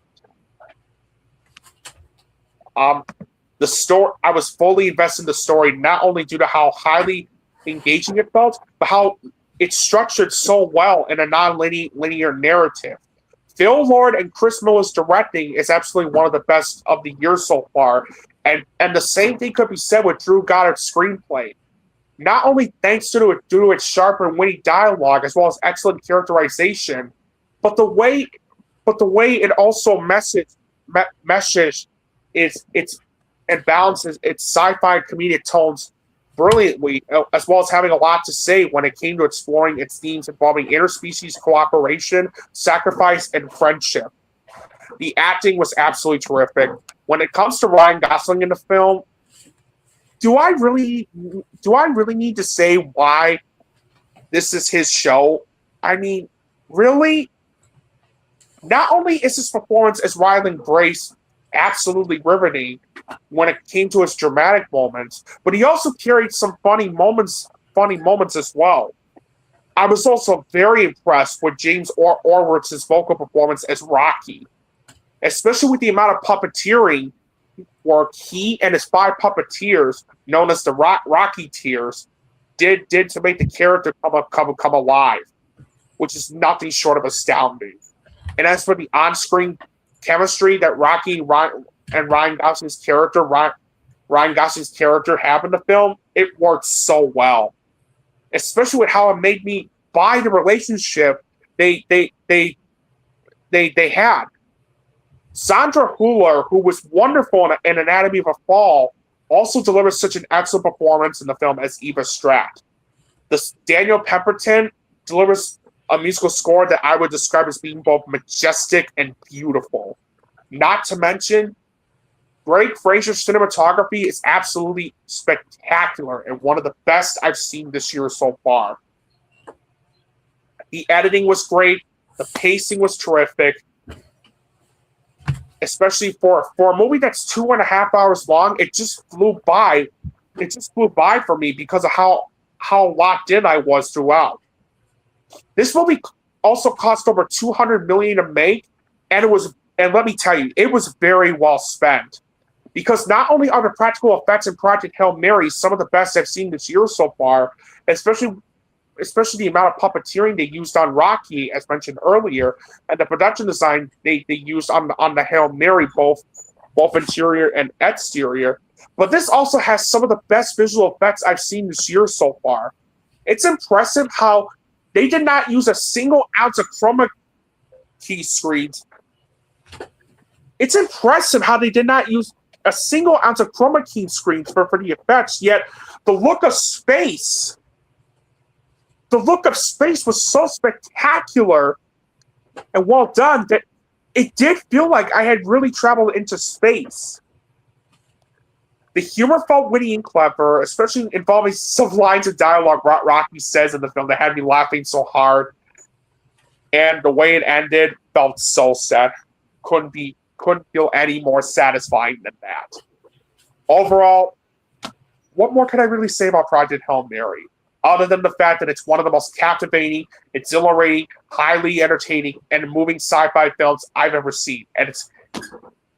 The story, I was fully invested in the story, not only due to how highly engaging it felt, but how it's structured so well in a non-linear narrative. Phil Lord and Chris Miller's directing is absolutely one of the best of the year so far, and the same thing could be said with Drew Goddard's screenplay. Not only thanks to its sharp and witty dialogue as well as excellent characterization, but the way it also meshes and balances its sci-fi and comedic tones brilliantly, as well as having a lot to say when it came to exploring its themes involving interspecies cooperation, sacrifice, and friendship. The acting was absolutely terrific. When it comes to Ryan Gosling in the film, do I really need to say why this is his show? I mean, really? Not only is his performance as Ryland Grace absolutely riveting when it came to his dramatic moments, but he also carried some funny moments as well. I was also very impressed with James Orwitz's vocal performance as Rocky, especially with the amount of puppeteering work he and his 5 puppeteers, known as the Rocky Tears, did to make the character come alive, which is nothing short of astounding. And as for the on-screen chemistry that Rocky and Ryan Gosling's character have in the film, it worked so well, especially with how it made me buy the relationship they had. Sandra Hüller, who was wonderful in Anatomy of a Fall, also delivers such an excellent performance in the film as Eva Stratt. Daniel Pemberton delivers a musical score that I would describe as being both majestic and beautiful. Not to mention, Greg Fraser's cinematography is absolutely spectacular and one of the best I've seen this year so far. The editing was great. The pacing was terrific. Especially for a movie that's 2.5 hours long, it just flew by. It just flew by for me because of how locked in I was throughout. This movie also cost over $200 million to make, and let me tell you, it was very well spent. Because not only are the practical effects in Project Hail Mary some of the best I've seen this year so far, especially the amount of puppeteering they used on Rocky, as mentioned earlier, and the production design they used on the Hail Mary, both interior and exterior. But this also has some of the best visual effects I've seen this year so far. It's impressive how they did not use a single ounce of chroma key screens. It's impressive how they did not use a single ounce of chroma key screens for the effects, yet the look of space was so spectacular and well done that it did feel like I had really traveled into space. The humor felt witty and clever, especially involving some lines of dialogue Rocky says in the film that had me laughing so hard. And the way it ended felt so sad. Couldn't feel any more satisfying than that. Overall, what more can I really say about Project Hail Mary? Other than the fact that it's one of the most captivating, exhilarating, highly entertaining, and moving sci-fi films I've ever seen. And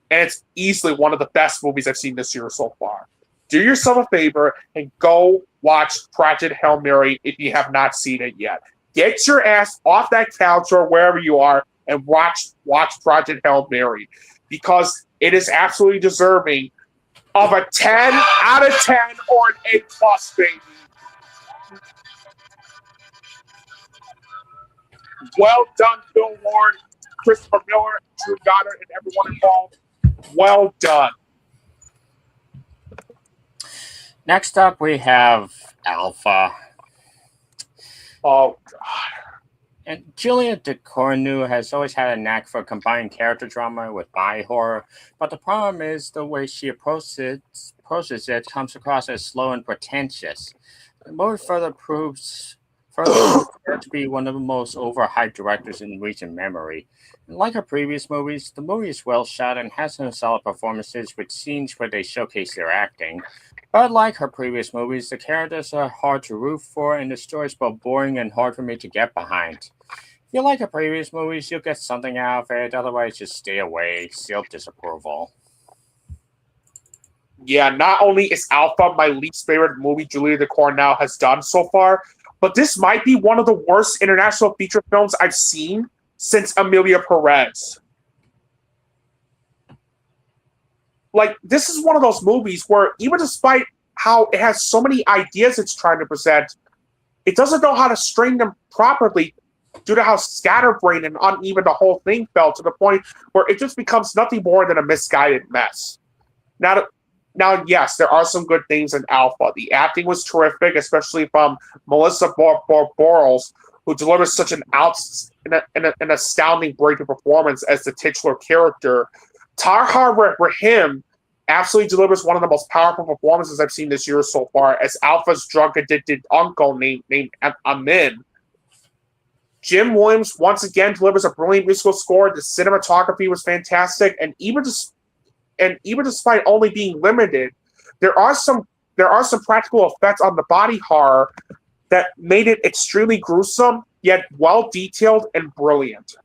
it's easily one of the best movies I've seen this year so far. Do yourself a favor and go watch Project Hail Mary if you have not seen it yet. Get your ass off that couch or wherever you are and watch Project Hail Mary, because it is absolutely deserving of a 10 out of 10 or an A+, baby. Well done, Bill Ward, Christopher Miller, Drew Goddard, and everyone involved. Well done. Next up, we have Alpha. Oh, God. And Julia Ducournau has always had a knack for combining character drama with body horror, but the problem is the way she approaches it comes across as slow and pretentious. The movie further proves her to be one of the most overhyped directors in recent memory. And like her previous movies, the movie is well shot and has some solid performances with scenes where they showcase their acting. But like her previous movies, the characters are hard to root for and the story is both boring and hard for me to get behind. If you like her previous movies, you'll get something out of it, otherwise just stay away, seal disapproval. Yeah, not only is Alpha my least favorite movie Julia Ducournau has done so far, but this might be one of the worst international feature films I've seen since Emilia Perez. Like, this is one of those movies where even despite how it has so many ideas it's trying to present, it doesn't know how to string them properly due to how scatterbrained and uneven the whole thing felt, to the point where it just becomes nothing more than a misguided mess. Now, yes, there are some good things in Alpha. The acting was terrific, especially from Melissa Borles, who delivers such an astounding breakthrough performance as the titular character. Tahar Rahim absolutely delivers one of the most powerful performances I've seen this year so far as Alpha's drug-addicted uncle named Amin. Jim Williams once again delivers a brilliant musical score. The cinematography was fantastic, and even despite only being limited, there are some practical effects on the body horror that made it extremely gruesome, yet well detailed and brilliant.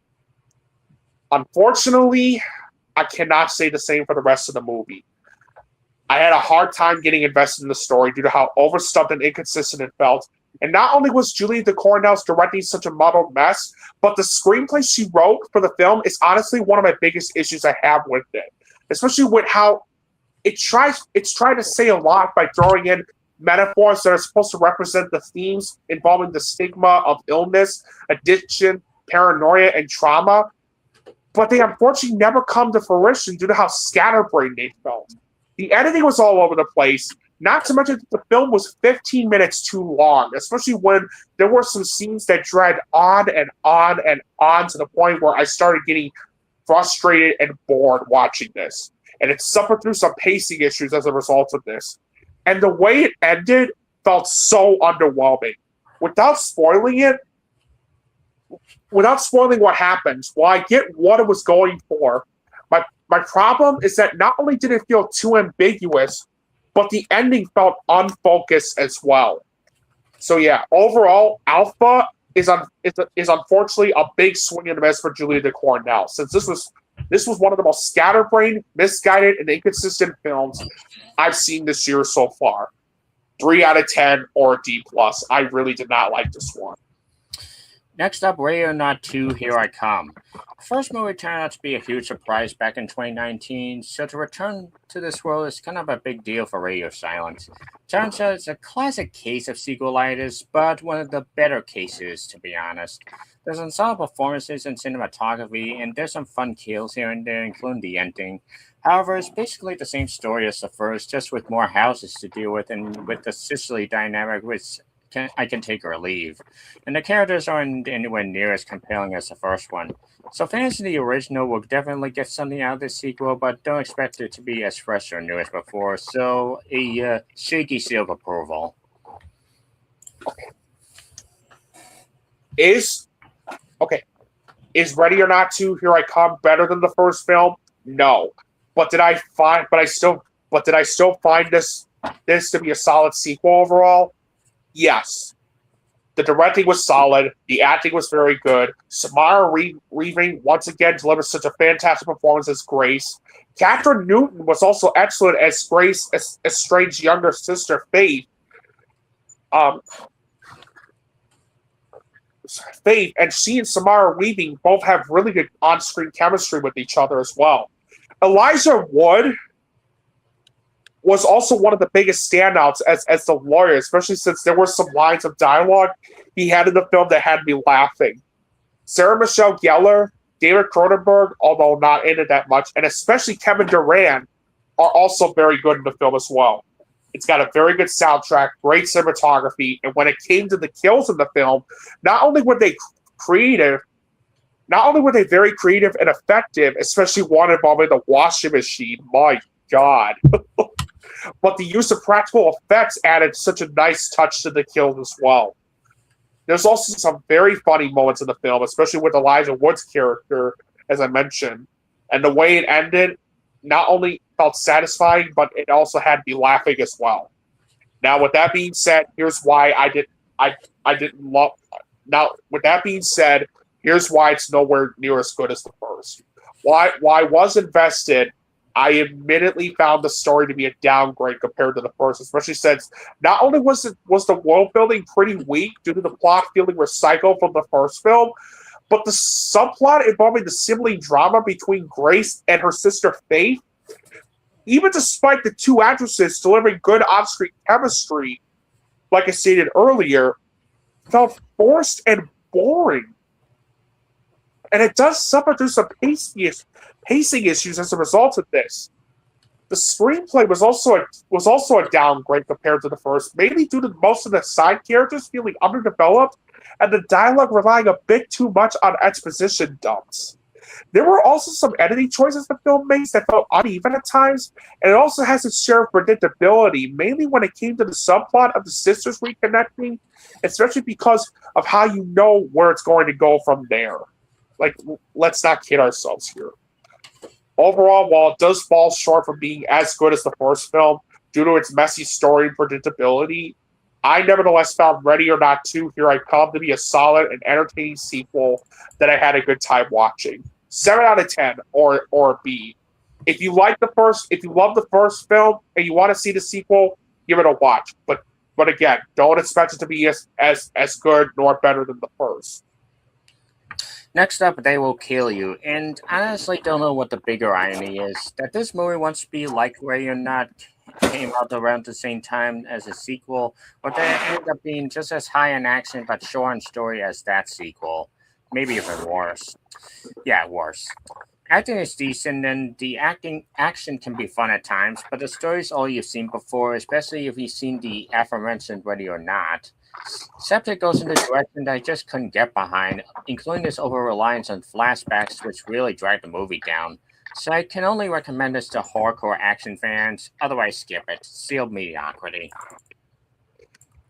Unfortunately, I cannot say the same for the rest of the movie. I had a hard time getting invested in the story due to how overstuffed and inconsistent it felt. And not only was Julia DeCournel's directing such a muddled mess, but the screenplay she wrote for the film is honestly one of my biggest issues I have with it. Especially with how it's trying to say a lot by throwing in metaphors that are supposed to represent the themes involving the stigma of illness, addiction, paranoia, and trauma. But they unfortunately never come to fruition due to how scatterbrained they felt. The editing was all over the place, not to mention that the film was 15 minutes too long, especially when there were some scenes that dragged on and on and on to the point where I started getting frustrated and bored watching this. And it suffered through some pacing issues as a result of this. And the way it ended felt so underwhelming. Without spoiling what happens, while I get what it was going for, my problem is that not only did it feel too ambiguous, but the ending felt unfocused as well. So yeah, overall, Alpha is unfortunately a big swing and a miss for Julia DeCournel, since this was one of the most scatterbrained, misguided, and inconsistent films I've seen this year so far. 3 out of 10 or a D+. I really did not like this one. Next up, Ready or Not 2, Here I Come. The first movie turned out to be a huge surprise back in 2019, so to return to this world is kind of a big deal for Radio Silence. Turns out it's a classic case of sequelitis, but one of the better cases, to be honest. There's some solid performances and cinematography, and there's some fun kills here and there, including the ending. However, it's basically the same story as the first, just with more houses to deal with and with the Sicily dynamic, which I can take or leave. And the characters aren't anywhere near as compelling as the first one. So fans of the original will definitely get something out of this sequel, but don't expect it to be as fresh or new as before. So a shaky seal of approval. Is Ready or Not 2, Here I Come better than the first film? No. But did I still find this to be a solid sequel overall? Yes. The directing was solid. The acting was very good. Samara Weaving once again delivered such a fantastic performance as Grace. Catherine Newton was also excellent as Grace, as Strange's younger sister, Faith. Faith, and she and Samara Weaving both have really good on-screen chemistry with each other as well. Elijah Wood was also one of the biggest standouts as the lawyer, especially since there were some lines of dialogue he had in the film that had me laughing. Sarah Michelle Gellar, David Cronenberg, although not in it that much, and especially Kevin Durant are also very good in the film as well. It's got a very good soundtrack, great cinematography, and when it came to the kills in the film, not only were they very creative and effective, especially one involving the washing machine. My God. But the use of practical effects added such a nice touch to the kills as well. There's also some very funny moments in the film, especially with Elijah Wood's character, as I mentioned. And the way it ended not only felt satisfying, but it also had me laughing as well. Now, with that being said, here's why here's why it's nowhere near as good as the first. While I was invested, I admittedly found the story to be a downgrade compared to the first, especially since not only was the world building pretty weak due to the plot feeling recycled from the first film, but the subplot involving the sibling drama between Grace and her sister Faith, even despite the two actresses delivering good on-screen chemistry, like I stated earlier, felt forced and boring. And it does suffer through some pacing issues as a result of this. The screenplay was also a downgrade compared to the first, mainly due to most of the side characters feeling underdeveloped and the dialogue relying a bit too much on exposition dumps. There were also some editing choices the film makes that felt uneven at times, and it also has its share of predictability, mainly when it came to the subplot of the sisters reconnecting, especially because of how you know where it's going to go from there. Like, let's not kid ourselves here. Overall, while it does fall short from being as good as the first film due to its messy story and predictability, I nevertheless found Ready or Not 2 Here I Come to be a solid and entertaining sequel that I had a good time watching. 7 out of 10 or a B. If you love the first film and you want to see the sequel, give it a watch. But again, don't expect it to be as good nor better than the first. Next up, They Will Kill You, and I honestly don't know what the bigger irony is, that this movie wants to be like Ready or Not came out around the same time as a sequel, or that it ended up being just as high in action but short in story as that sequel. Maybe even worse. Yeah, worse. Acting is decent, and the action can be fun at times, but the story's all you've seen before, especially if you've seen the aforementioned Ready or Not. Subject goes in the direction that I just couldn't get behind, including this over-reliance on flashbacks, which really dragged the movie down. So I can only recommend this to hardcore action fans. Otherwise, skip it. Sealed mediocrity.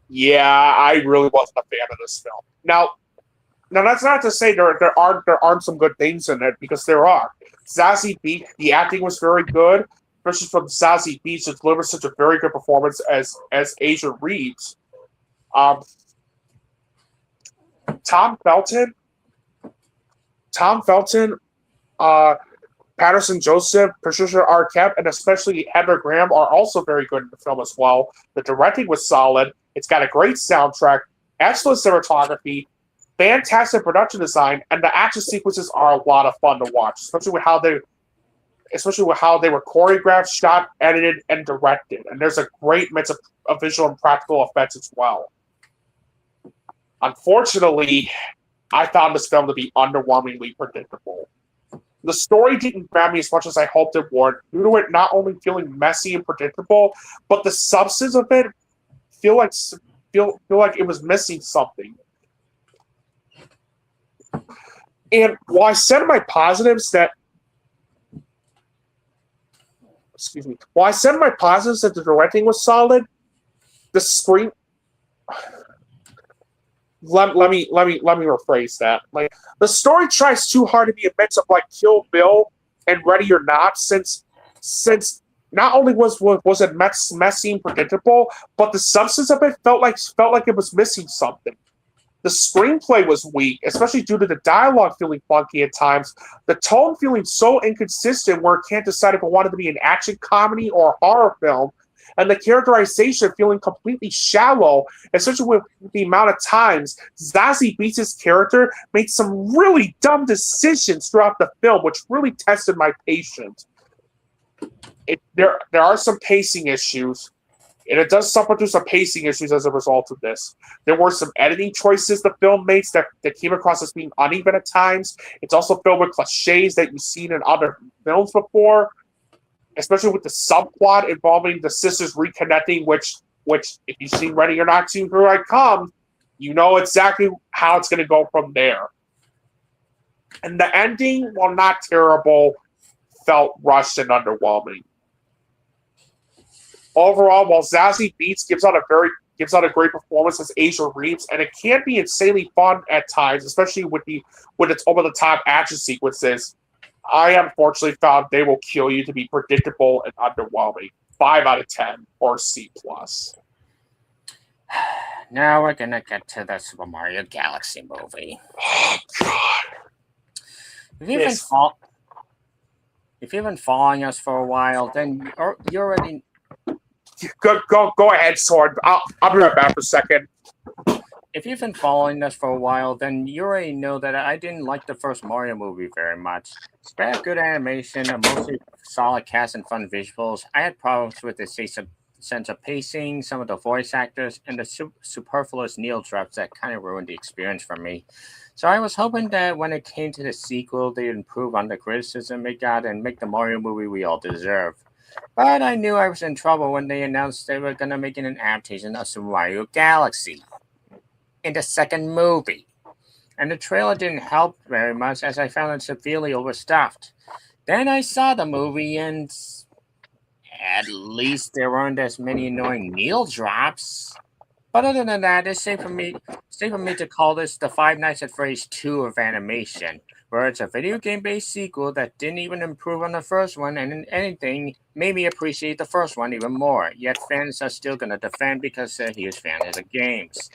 Yeah, I really wasn't a fan of this film. Now that's not to say there aren't some good things in it, because there are. Zazie Beetz, the acting was very good, especially from Zazie Beetz, who delivered such a very good performance as Asia Reeves. Tom Felton, Patterson Joseph, Patricia Arquette, and especially Heather Graham are also very good in the film as well. The directing was solid. It's got a great soundtrack, excellent cinematography, fantastic production design, and the action sequences are a lot of fun to watch, especially with how they were choreographed, shot, edited, and directed. And there's a great mix of visual and practical effects as well. Unfortunately, I found this film to be underwhelmingly predictable. The story didn't grab me as much as I hoped it would, due to it not only feeling messy and predictable, but the substance of it feel like it was missing something. And while I said in my positives that the directing was solid, the screen. Let me rephrase that. Like, the story tries too hard to be a mix of like Kill Bill and Ready or Not, since not only was it messy and predictable, but the substance of it felt like it was missing something. The screenplay was weak, especially due to the dialogue feeling funky at times, the tone feeling so inconsistent where it can't decide if it wanted to be an action comedy or a horror film, and the characterization feeling completely shallow, especially with the amount of times Zazie Beetz's character made some really dumb decisions throughout the film, which really tested my patience. There are some pacing issues, and it does suffer through some pacing issues as a result of this. There were some editing choices the film makes that came across as being uneven at times. It's also filled with cliches that you've seen in other films before, especially with the subplot involving the sisters reconnecting, which if you've seen Ready or Not 2 Here I Come, you know exactly how it's going to go from there. And the ending, while not terrible, felt rushed and underwhelming. Overall, while Zazie Beetz gives out a great performance as Asia Reeves, and it can be insanely fun at times, especially with its over-the-top action sequences, I unfortunately found They Will Kill You to be predictable and underwhelming. 5 out of 10 or C+. Now we're gonna get to the Super Mario Galaxy movie. Oh God! If you've been following us for a while, then you already. Go ahead, Sword. I'll be right back for a second. If you've been following us for a while, then you already know that I didn't like the first Mario movie very much. Despite good animation, a mostly solid cast and fun visuals, I had problems with the sense of pacing, some of the voice actors, and the superfluous needle drops that kind of ruined the experience for me. So I was hoping that when it came to the sequel, they'd improve on the criticism it got and make the Mario movie we all deserve. But I knew I was in trouble when they announced they were going to make an adaptation of Super Mario Galaxy in the second movie. and the trailer didn't help very much as I found it severely overstuffed. Then I saw the movie, and at least there weren't as many annoying needle drops. But other than that, it's safe for me to call this the Five Nights at Freddy's 2 of animation, where it's a video game-based sequel that didn't even improve on the first one, and in anything, made me appreciate the first one even more. Yet fans are still gonna defend because they're huge fans of the games.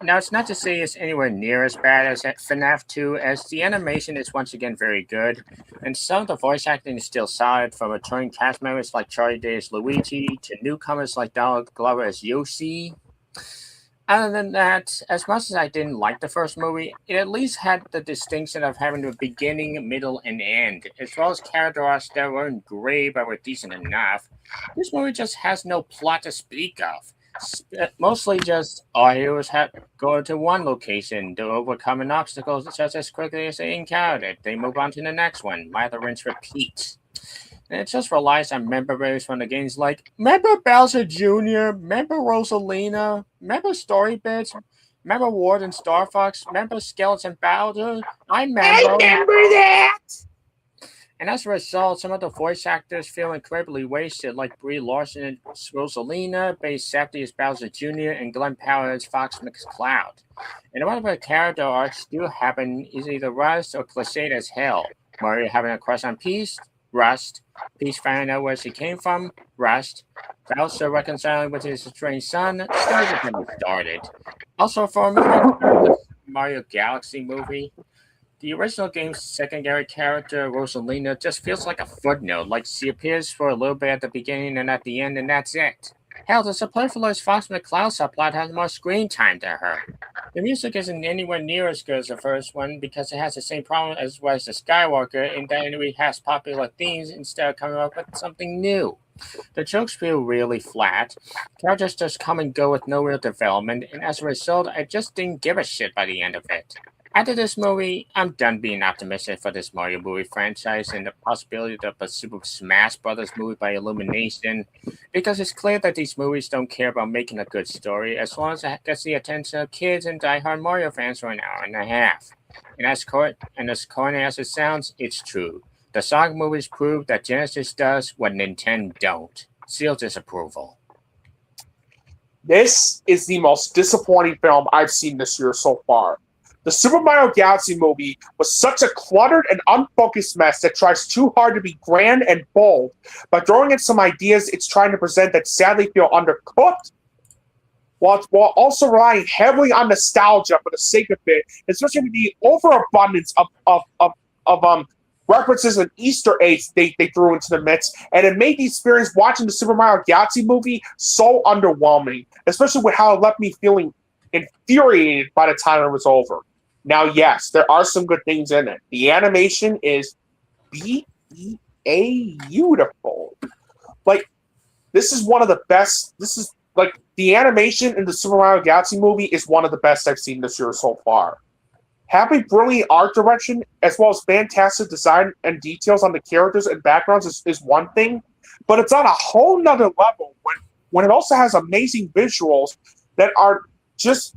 It's not to say it's anywhere near as bad as FNAF 2, as the animation is once again very good, and some of the voice acting is still solid, from returning cast members like Charlie Day as Luigi to newcomers like Donald Glover as Yoshi. Other than that, as much as I didn't like the first movie, it at least had the distinction of having a beginning, middle, and end, as well as character arcs that weren't great but were decent enough. This movie just has no plot to speak of. Mostly just our heroes have go to one location to overcome an obstacle just as quickly as they encountered it. They move on to the next one, lather, rinse, repeat. And it just relies on member berries from the games like Member Bowser Jr., Member Rosalina, Member Story Bits, Member Ward and Star Fox, Member Skeleton Bowser. I remember that! And as a result, some of the voice actors feel incredibly wasted, like Brie Larson as Rosalina, Bay Safdie as Bowser Jr., and Glenn Powell as Fox McCloud. And whatever character arcs do happen is either rushed or cliched as hell. Mario having a crush on Peach, rushed. Peach finding out where she came from, rushed. Bowser reconciling with his estranged son, still getting started. Also, for a movie, the Mario Galaxy movie, the original game's secondary character, Rosalina, just feels like a footnote, like she appears for a little bit at the beginning and at the end, and that's it. Hell, the superfluous Fox McCloud subplot has more screen time than her. The music isn't anywhere near as good as the first one because it has the same problem as was the Skywalker in that it rehashes popular themes instead of coming up with something new. The jokes feel really flat, characters just come and go with no real development, and as a result, I just didn't give a shit by the end of it. After this movie, I'm done being optimistic for this Mario movie franchise and the possibility of a Super Smash Brothers movie by Illumination, because it's clear that these movies don't care about making a good story as long as it gets the attention of kids and diehard Mario fans for an hour and a half. And as corny as it sounds, it's true. The Sonic movies prove that Genesis does what Nintendo don't. Seal disapproval. This is the most disappointing film I've seen this year so far. The Super Mario Galaxy movie was such a cluttered and unfocused mess that tries too hard to be grand and bold. By throwing in some ideas it's trying to present that sadly feel undercooked, while also relying heavily on nostalgia for the sake of it, especially with the overabundance of references and Easter eggs they threw into the mix, and it made the experience watching the Super Mario Galaxy movie so underwhelming, especially with how it left me feeling infuriated by the time it was over. Now, yes, there are some good things in it. The animation is beautiful. Like, this is one of the best. This is like the animation in the Super Mario Galaxy movie is one of the best I've seen this year so far. Having brilliant art direction as well as fantastic design and details on the characters and backgrounds is one thing, but it's on a whole nother level when it also has amazing visuals that are just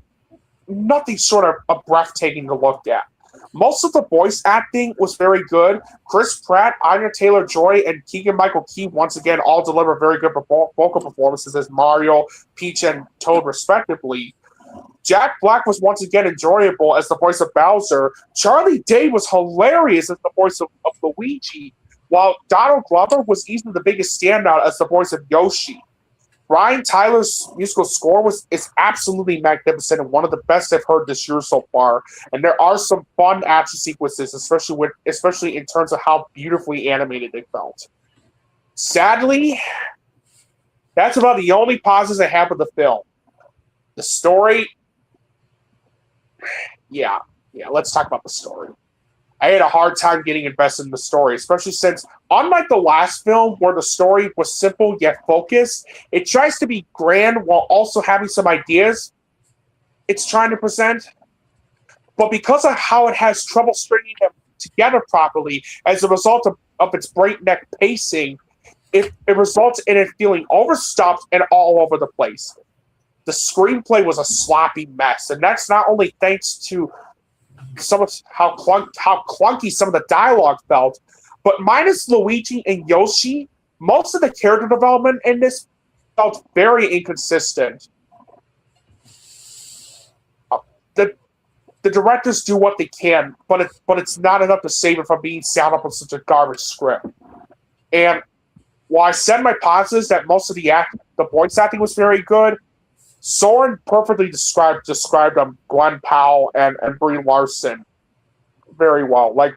nothing short of breathtaking to look at. Most of the voice acting was very good. Chris Pratt, Anya Taylor-Joy, and Keegan-Michael Key once again all deliver very good vocal performances as Mario, Peach, and Toad respectively. Jack Black was once again enjoyable as the voice of Bowser. Charlie Day was hilarious as the voice of Luigi, while Donald Glover was easily the biggest standout as the voice of Yoshi. Ryan Tyler's musical score is absolutely magnificent and one of the best I've heard this year so far. And there are some fun action sequences, especially in terms of how beautifully animated they felt. Sadly, that's about the only positives I have with the film. The story, yeah, let's talk about the story. I had a hard time getting invested in the story, especially since, unlike the last film where the story was simple yet focused, it tries to be grand while also having some ideas it's trying to present. But because of how it has trouble stringing them together properly as a result of its breakneck pacing, it results in it feeling overstuffed and all over the place. the screenplay was a sloppy mess, and that's not only thanks to some of how clunky some of the dialogue felt, but minus Luigi and Yoshi, most of the character development in this felt very inconsistent. The directors do what they can, but it's not enough to save it from being sat up with such a garbage script. And while I said my positives that most of the voice acting was very good, Soren perfectly described Glenn Powell and Brie Larson very well. Like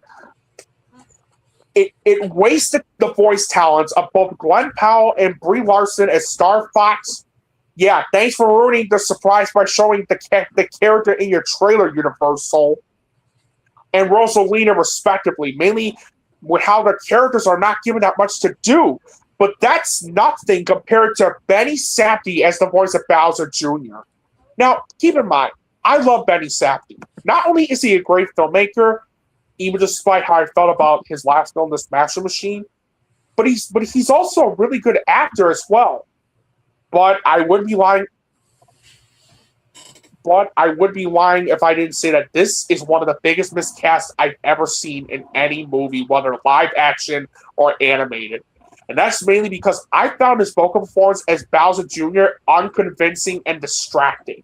it wasted the voice talents of both Glenn Powell and Brie Larson as Star Fox. Yeah, thanks for ruining the surprise by showing the character in your trailer, Universal, and Rosalina, respectively, mainly with how the characters are not given that much to do. But that's nothing compared to Benny Safdie as the voice of Bowser Jr. Now, keep in mind, I love Benny Safdie. Not only is he a great filmmaker, even despite how I felt about his last film, The Smasher Machine, but he's also a really good actor as well. But I would be lying. But I would be lying if I didn't say that this is one of the biggest miscasts I've ever seen in any movie, whether live action or animated. And that's mainly because I found his vocal performance as Bowser Jr. unconvincing and distracting.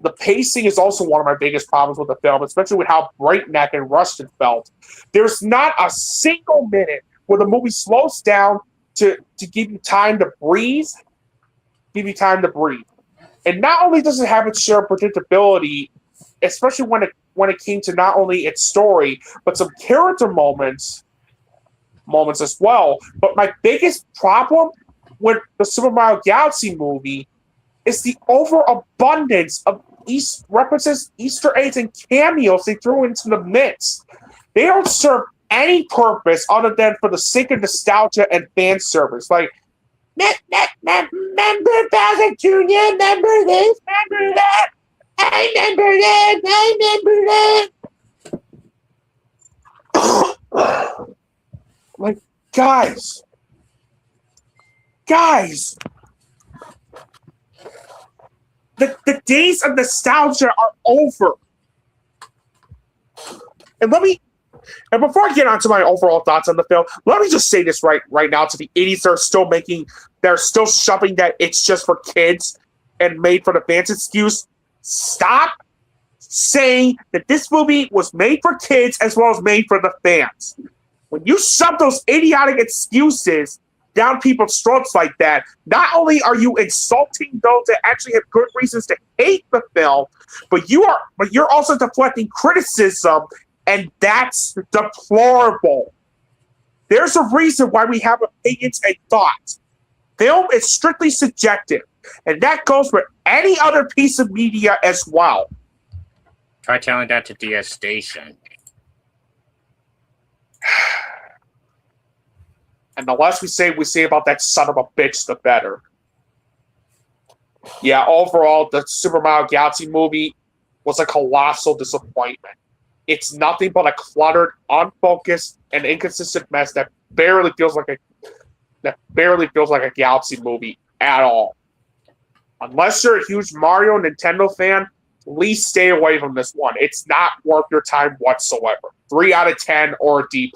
The pacing is also one of my biggest problems with the film, especially with how breakneck and rushed it felt. There's not a single minute where the movie slows down to give you time to breathe. And not only does it have its share of predictability, especially when it came to not only its story, but some character moments as well. But my biggest problem with the Super Mario Galaxy movie is the overabundance of references, Easter eggs, and cameos they threw into the mix. They don't serve any purpose other than for the sake of nostalgia and fan service. Like, remember Bowser Jr., remember this, remember that, I remember that. Like, guys, the days of nostalgia are over. And before I get on to my overall thoughts on the film, let me just say this right now to the idiots that are still shoving that it's just for kids and made for the fans excuse. Stop saying that this movie was made for kids as well as made for the fans. When you shove those idiotic excuses down people's throats like that, not only are you insulting those that actually have good reasons to hate the film, but you're also deflecting criticism. And that's deplorable. There's a reason why we have opinions and thoughts. Film is strictly subjective, and that goes for any other piece of media as well. Try telling that to DS Station. And the less we say about that son of a bitch, the better. Yeah, overall, the Super Mario Galaxy movie was a colossal disappointment. It's nothing but a cluttered, unfocused, and inconsistent mess that barely feels like a Galaxy movie at all. Unless you're a huge Mario Nintendo fan, please stay away from this one. It's not worth your time whatsoever. 3 out of 10 or a D+.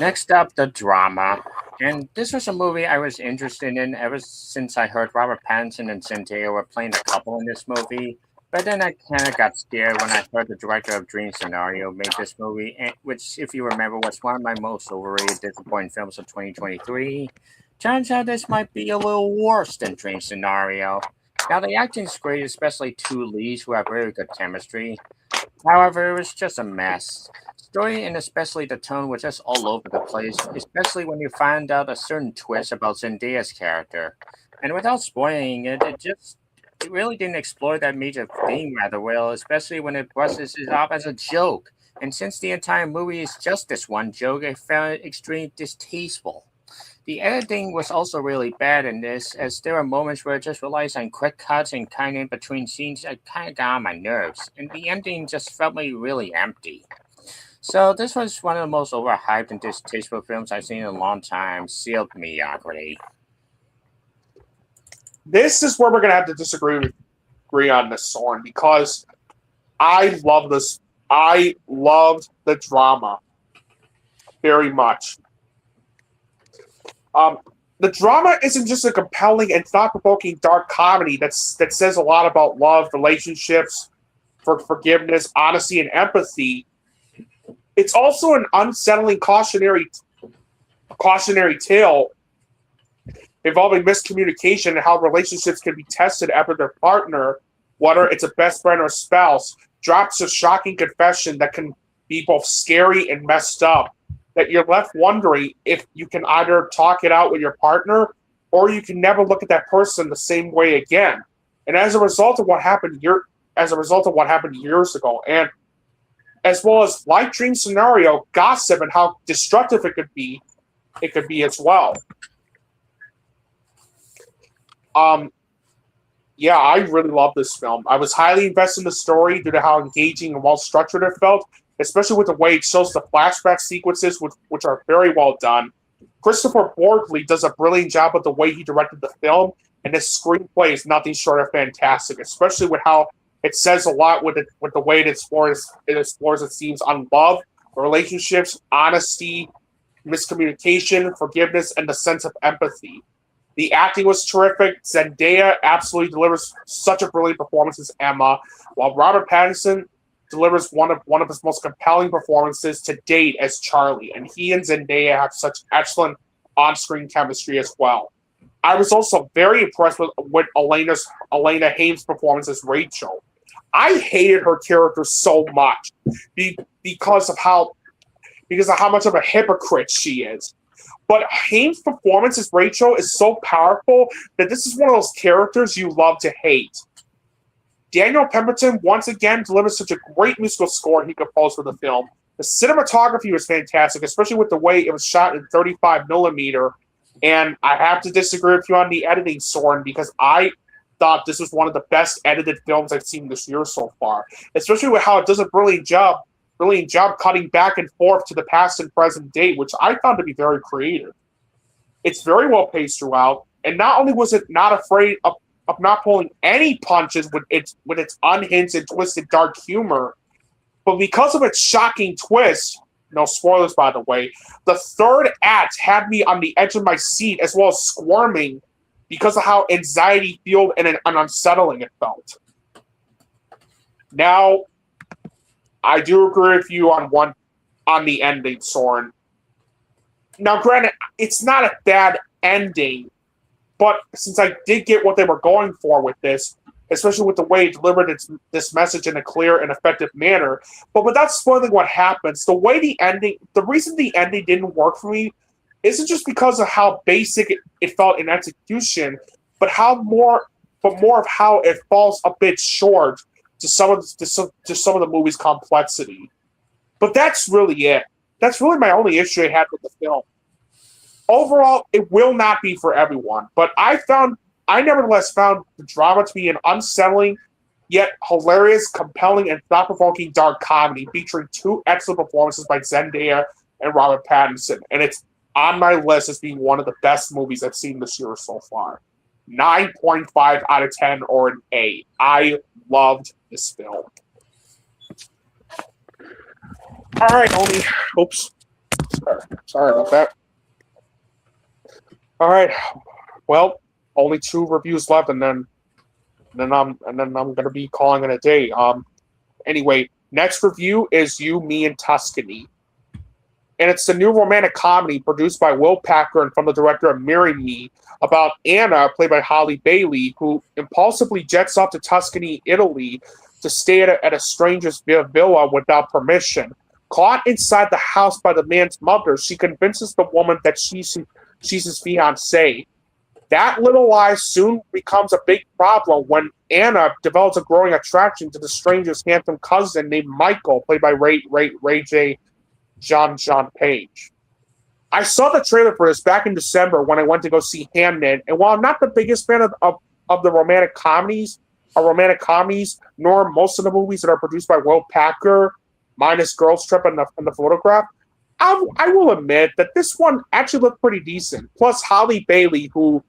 Next up, the drama. And this was a movie I was interested in ever since I heard Robert Pattinson and Zendaya were playing a couple in this movie. But then I kind of got scared when I heard the director of Dream Scenario made this movie, which, if you remember, was one of my most overrated, disappointing films of 2023. Turns out this might be a little worse than Dream Scenario. Now, the acting's great, especially two leads who have very good chemistry. However, it was just a mess. Story and especially the tone was just all over the place, especially when you find out a certain twist about Zendaya's character. And without spoiling it, it really didn't explore that major theme rather well, especially when it brushes it off as a joke. And since the entire movie is just this one joke, I found it extremely distasteful. The editing was also really bad in this, as there are moments where it just relies on quick cuts and kind of in between scenes that kind of got on my nerves, and the ending just felt me really empty. So this was one of the most overhyped and distasteful films I've seen in a long time, sealed mediocrity. this is where we're going to have to disagree on this, Soren, because I love this. I loved the drama very much. The drama isn't just a compelling and thought-provoking dark comedy that says a lot about love, relationships, forgiveness, honesty, and empathy. It's also an unsettling cautionary tale involving miscommunication and how relationships can be tested after their partner, whether it's a best friend or spouse, drops a shocking confession that can be both scary and messed up, that you're left wondering if you can either talk it out with your partner or you can never look at that person the same way again. And as a result of what happened years ago, and as well as life dream scenario, gossip, and how destructive it could be as well. Yeah, I really love this film. I was highly invested in the story due to how engaging and well-structured it felt, especially with the way it shows the flashback sequences, which are very well done. Christopher Borgley does a brilliant job with the way he directed the film, and his screenplay is nothing short of fantastic, especially with how it says a lot with the way it explores its themes on love, relationships, honesty, miscommunication, forgiveness, and the sense of empathy. The acting was terrific. Zendaya absolutely delivers such a brilliant performance as Emma, while Robert Pattinson delivers one of his most compelling performances to date as Charlie, and he and Zendaya have such excellent on-screen chemistry as well. I was also very impressed with Elena Haim's performance as Rachel. I hated her character so much because of how much of a hypocrite she is. But Haim's performance as Rachel is so powerful that this is one of those characters you love to hate. Daniel Pemberton once again delivers such a great musical score he composed for the film. The cinematography was fantastic, especially with the way it was shot in 35 millimeter. And I have to disagree with you on the editing, Soren, because I thought this was one of the best edited films I've seen this year so far. Especially with how it does a brilliant job cutting back and forth to the past and present day, which I found to be very creative. It's very well paced throughout, and not only was it not afraid of not pulling any punches with its unhinged and twisted dark humor, but because of its shocking twist, no spoilers by the way, the third act had me on the edge of my seat as well as squirming because of how anxiety-filled and unsettling it felt. Now, I do agree with you on the ending, Soren. Now, granted, it's not a bad ending, but since I did get what they were going for with this, especially with the way it delivered this message in a clear and effective manner, but without spoiling what happens, the reason the ending didn't work for me isn't just because of how basic it felt in execution, but more of how it falls a bit short to some of the movie's complexity. But that's really it. That's really my only issue I had with the film. Overall, it will not be for everyone, but I nevertheless found the drama to be an unsettling, yet hilarious, compelling, and thought-provoking dark comedy featuring two excellent performances by Zendaya and Robert Pattinson, and it's on my list as being one of the best movies I've seen this year so far. 9.5 out of 10 or an A. I loved this film. All right, homie. Oops. Sorry about that. All right. Well, only 2 reviews left, and then I'm gonna be calling it a day. Anyway, next review is You, Me, and Tuscany, and it's the new romantic comedy produced by Will Packer and from the director of Marry Me, about Anna, played by Halle Bailey, who impulsively jets off to Tuscany, Italy, to stay at a stranger's villa without permission. Caught inside the house by the man's mother, she convinces the woman that she's his fiancée. That little lie soon becomes a big problem when Anna develops a growing attraction to the stranger's handsome cousin named Michael, played by Ray J. John Page. I saw the trailer for this back in December when I went to go see Hamnet, and while I'm not the biggest fan of the romantic comedies, nor most of the movies that are produced by Will Packer, minus Girls Trip and the Photograph, I will admit that this one actually looked pretty decent. Plus Halle Bailey, who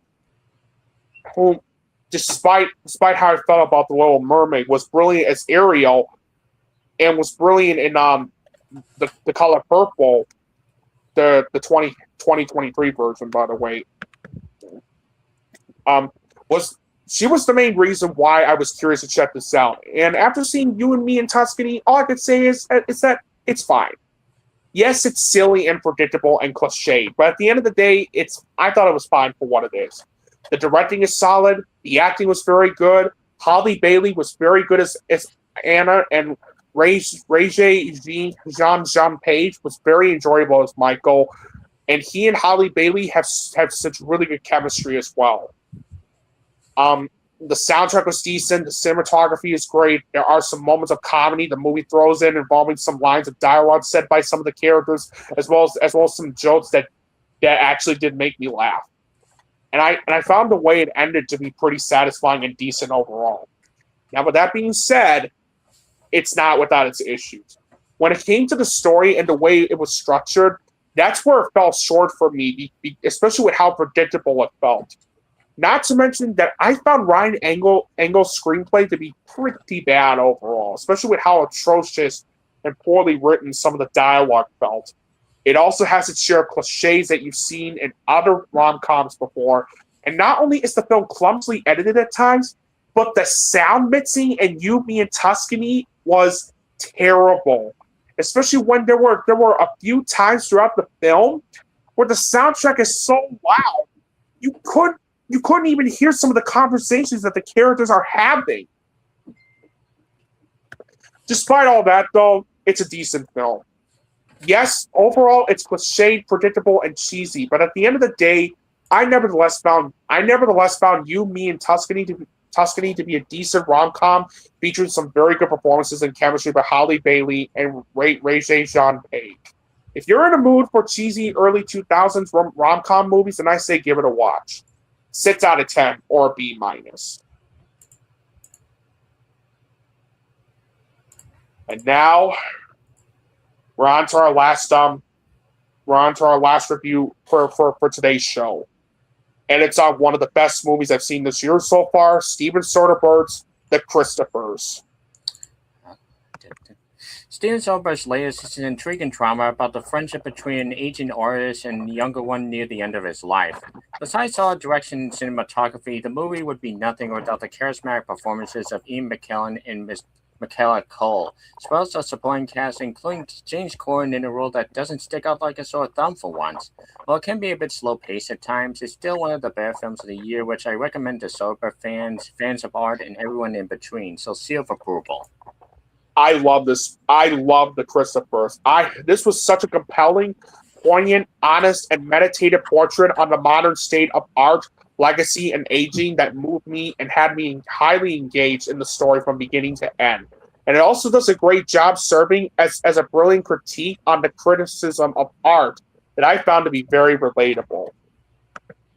despite how I felt about The Little Mermaid, was brilliant as Ariel, and was brilliant in the color purple, the 2023 version, by the way. She was the main reason why I was curious to check this out. And after seeing You and Me in Tuscany, all I could say is that it's fine. Yes, it's silly and predictable and cliche, but at the end of the day, I thought it was fine for what it is. The directing is solid. The acting was very good. Holly Bailey was very good as Anna, and Jean Page was very enjoyable as Michael. And he and Holly Bailey have such really good chemistry as well. The soundtrack was decent. The cinematography is great. There are some moments of comedy the movie throws in involving some lines of dialogue said by some of the characters, as well as some jokes that actually did make me laugh. And I found the way it ended to be pretty satisfying and decent overall. Now, with that being said, it's not without its issues. When it came to the story and the way it was structured, that's where it fell short for me, especially with how predictable it felt. Not to mention that I found Ryan Engel's screenplay to be pretty bad overall, especially with how atrocious and poorly written some of the dialogue felt. It also has its share of cliches that you've seen in other rom-coms before. And not only is the film clumsily edited at times, but the sound mixing in You, Me, and Tuscany was terrible. Especially when there were a few times throughout the film where the soundtrack is so loud, you couldn't even hear some of the conversations that the characters are having. Despite all that, though, it's a decent film. Yes, overall, it's cliched, predictable, and cheesy, but at the end of the day, I nevertheless found You, Me, and Tuscany to be a decent rom-com featuring some very good performances and chemistry by Holly Bailey and Jean Page. If you're in a mood for cheesy early 2000s rom-com movies, then I say give it a watch. 6 out of 10 or a B-. And now we're on to our last review for today's show. And it's on one of the best movies I've seen this year so far, Steven Soderbergh's The Christophers. Steven Soderbergh's latest is an intriguing drama about the friendship between an aging artist and a younger one near the end of his life. Besides solid direction and cinematography, the movie would be nothing without the charismatic performances of Ian McKellen and Miss Michaela Cole, as well as a supporting cast, including James Corden in a role that doesn't stick out like a sore thumb for once. While it can be a bit slow-paced at times, it's still one of the better films of the year, which I recommend to Soderbergh fans of art, and everyone in between, so seal of approval. I love this. I love The Christophers. This was such a compelling, poignant, honest, and meditative portrait on the modern state of art, legacy, and aging that moved me and had me highly engaged in the story from beginning to end. And it also does a great job serving as a brilliant critique on the criticism of art that I found to be very relatable.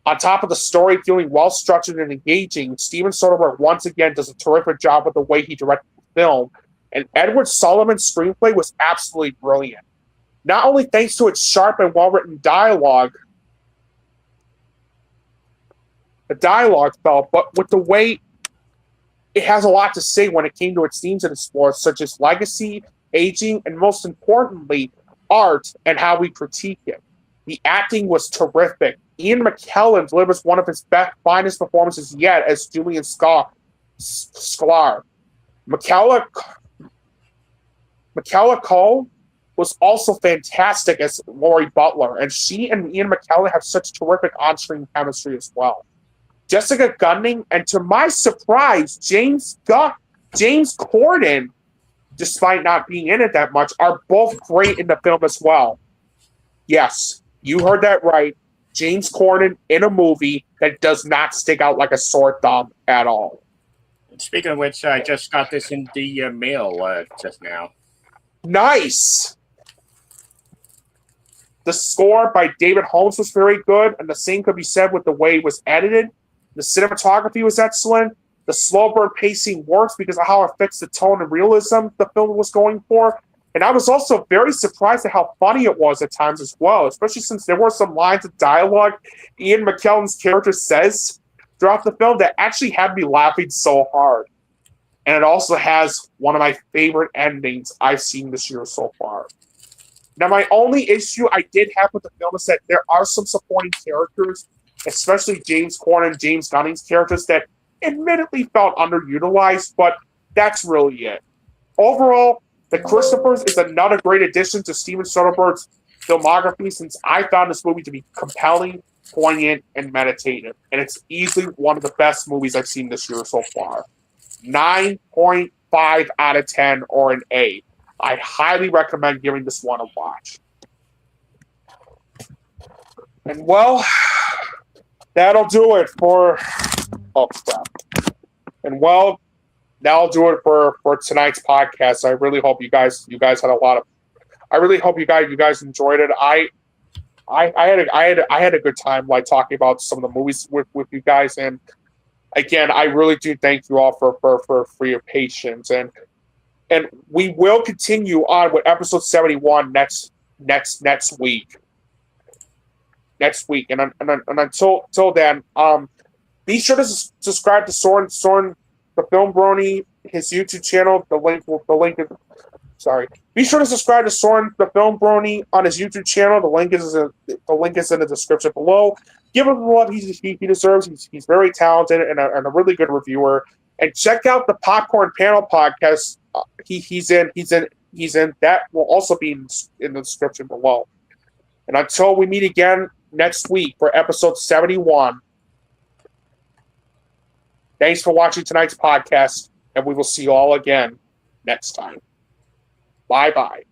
On top of the story feeling well-structured and engaging, Steven Soderbergh once again does a terrific job with the way he directed the film, and Edward Sullivan's screenplay was absolutely brilliant. Not only thanks to its sharp and well-written dialogue, the dialogue felt, but with the way it has a lot to say when it came to its themes and explores, such as legacy, aging, and most importantly, art and how we critique it. The acting was terrific. Ian McKellen delivers one of his finest performances yet as Julian Sklar. Michaela Cole was also fantastic as Laurie Butler, and she and Ian McKellen have such terrific on-screen chemistry as well. Jessica Gunning, and to my surprise, James Corden, despite not being in it that much, are both great in the film as well. Yes, you heard that right. James Corden in a movie that does not stick out like a sore thumb at all. Speaking of which, I just got this in the mail just now. Nice! The score by David Holmes was very good, and the same could be said with the way it was edited. The cinematography was excellent. The slow burn pacing works because of how it fits the tone and realism the film was going for. And I was also very surprised at how funny it was at times as well, especially since there were some lines of dialogue Ian McKellen's character says throughout the film that actually had me laughing so hard. And it also has one of my favorite endings I've seen this year so far. Now, my only issue I did have with the film is that there are some supporting characters, especially James Corden and James Gunning's characters, that admittedly felt underutilized, but that's really it. Overall, The Christophers is another great addition to Steven Soderbergh's filmography, since I found this movie to be compelling, poignant, and meditative. And it's easily one of the best movies I've seen this year so far. 9.5 out of 10 or an A. I highly recommend giving this one a watch. And well, that'll do it for... Oh, crap. And well, that'll do it for tonight's podcast. I really hope you guys had a lot of... I really hope you guys enjoyed it. I had a good time like talking about some of the movies with you guys, and again, I really do thank you all for your patience, and we will continue on with episode 71 next week. And until then, be sure to subscribe to Søren the FilmBrony, his YouTube channel. The link is. Sorry. Be sure to subscribe to Søren the FilmBrony on his YouTube channel. The link is in the description below. Give him the love he deserves. He's very talented and a really good reviewer. And check out the Popcorn Panel podcast. He's in. That will also be in the description below. And until we meet again next week for episode 71. Thanks for watching tonight's podcast, and we will see you all again next time. Bye-bye.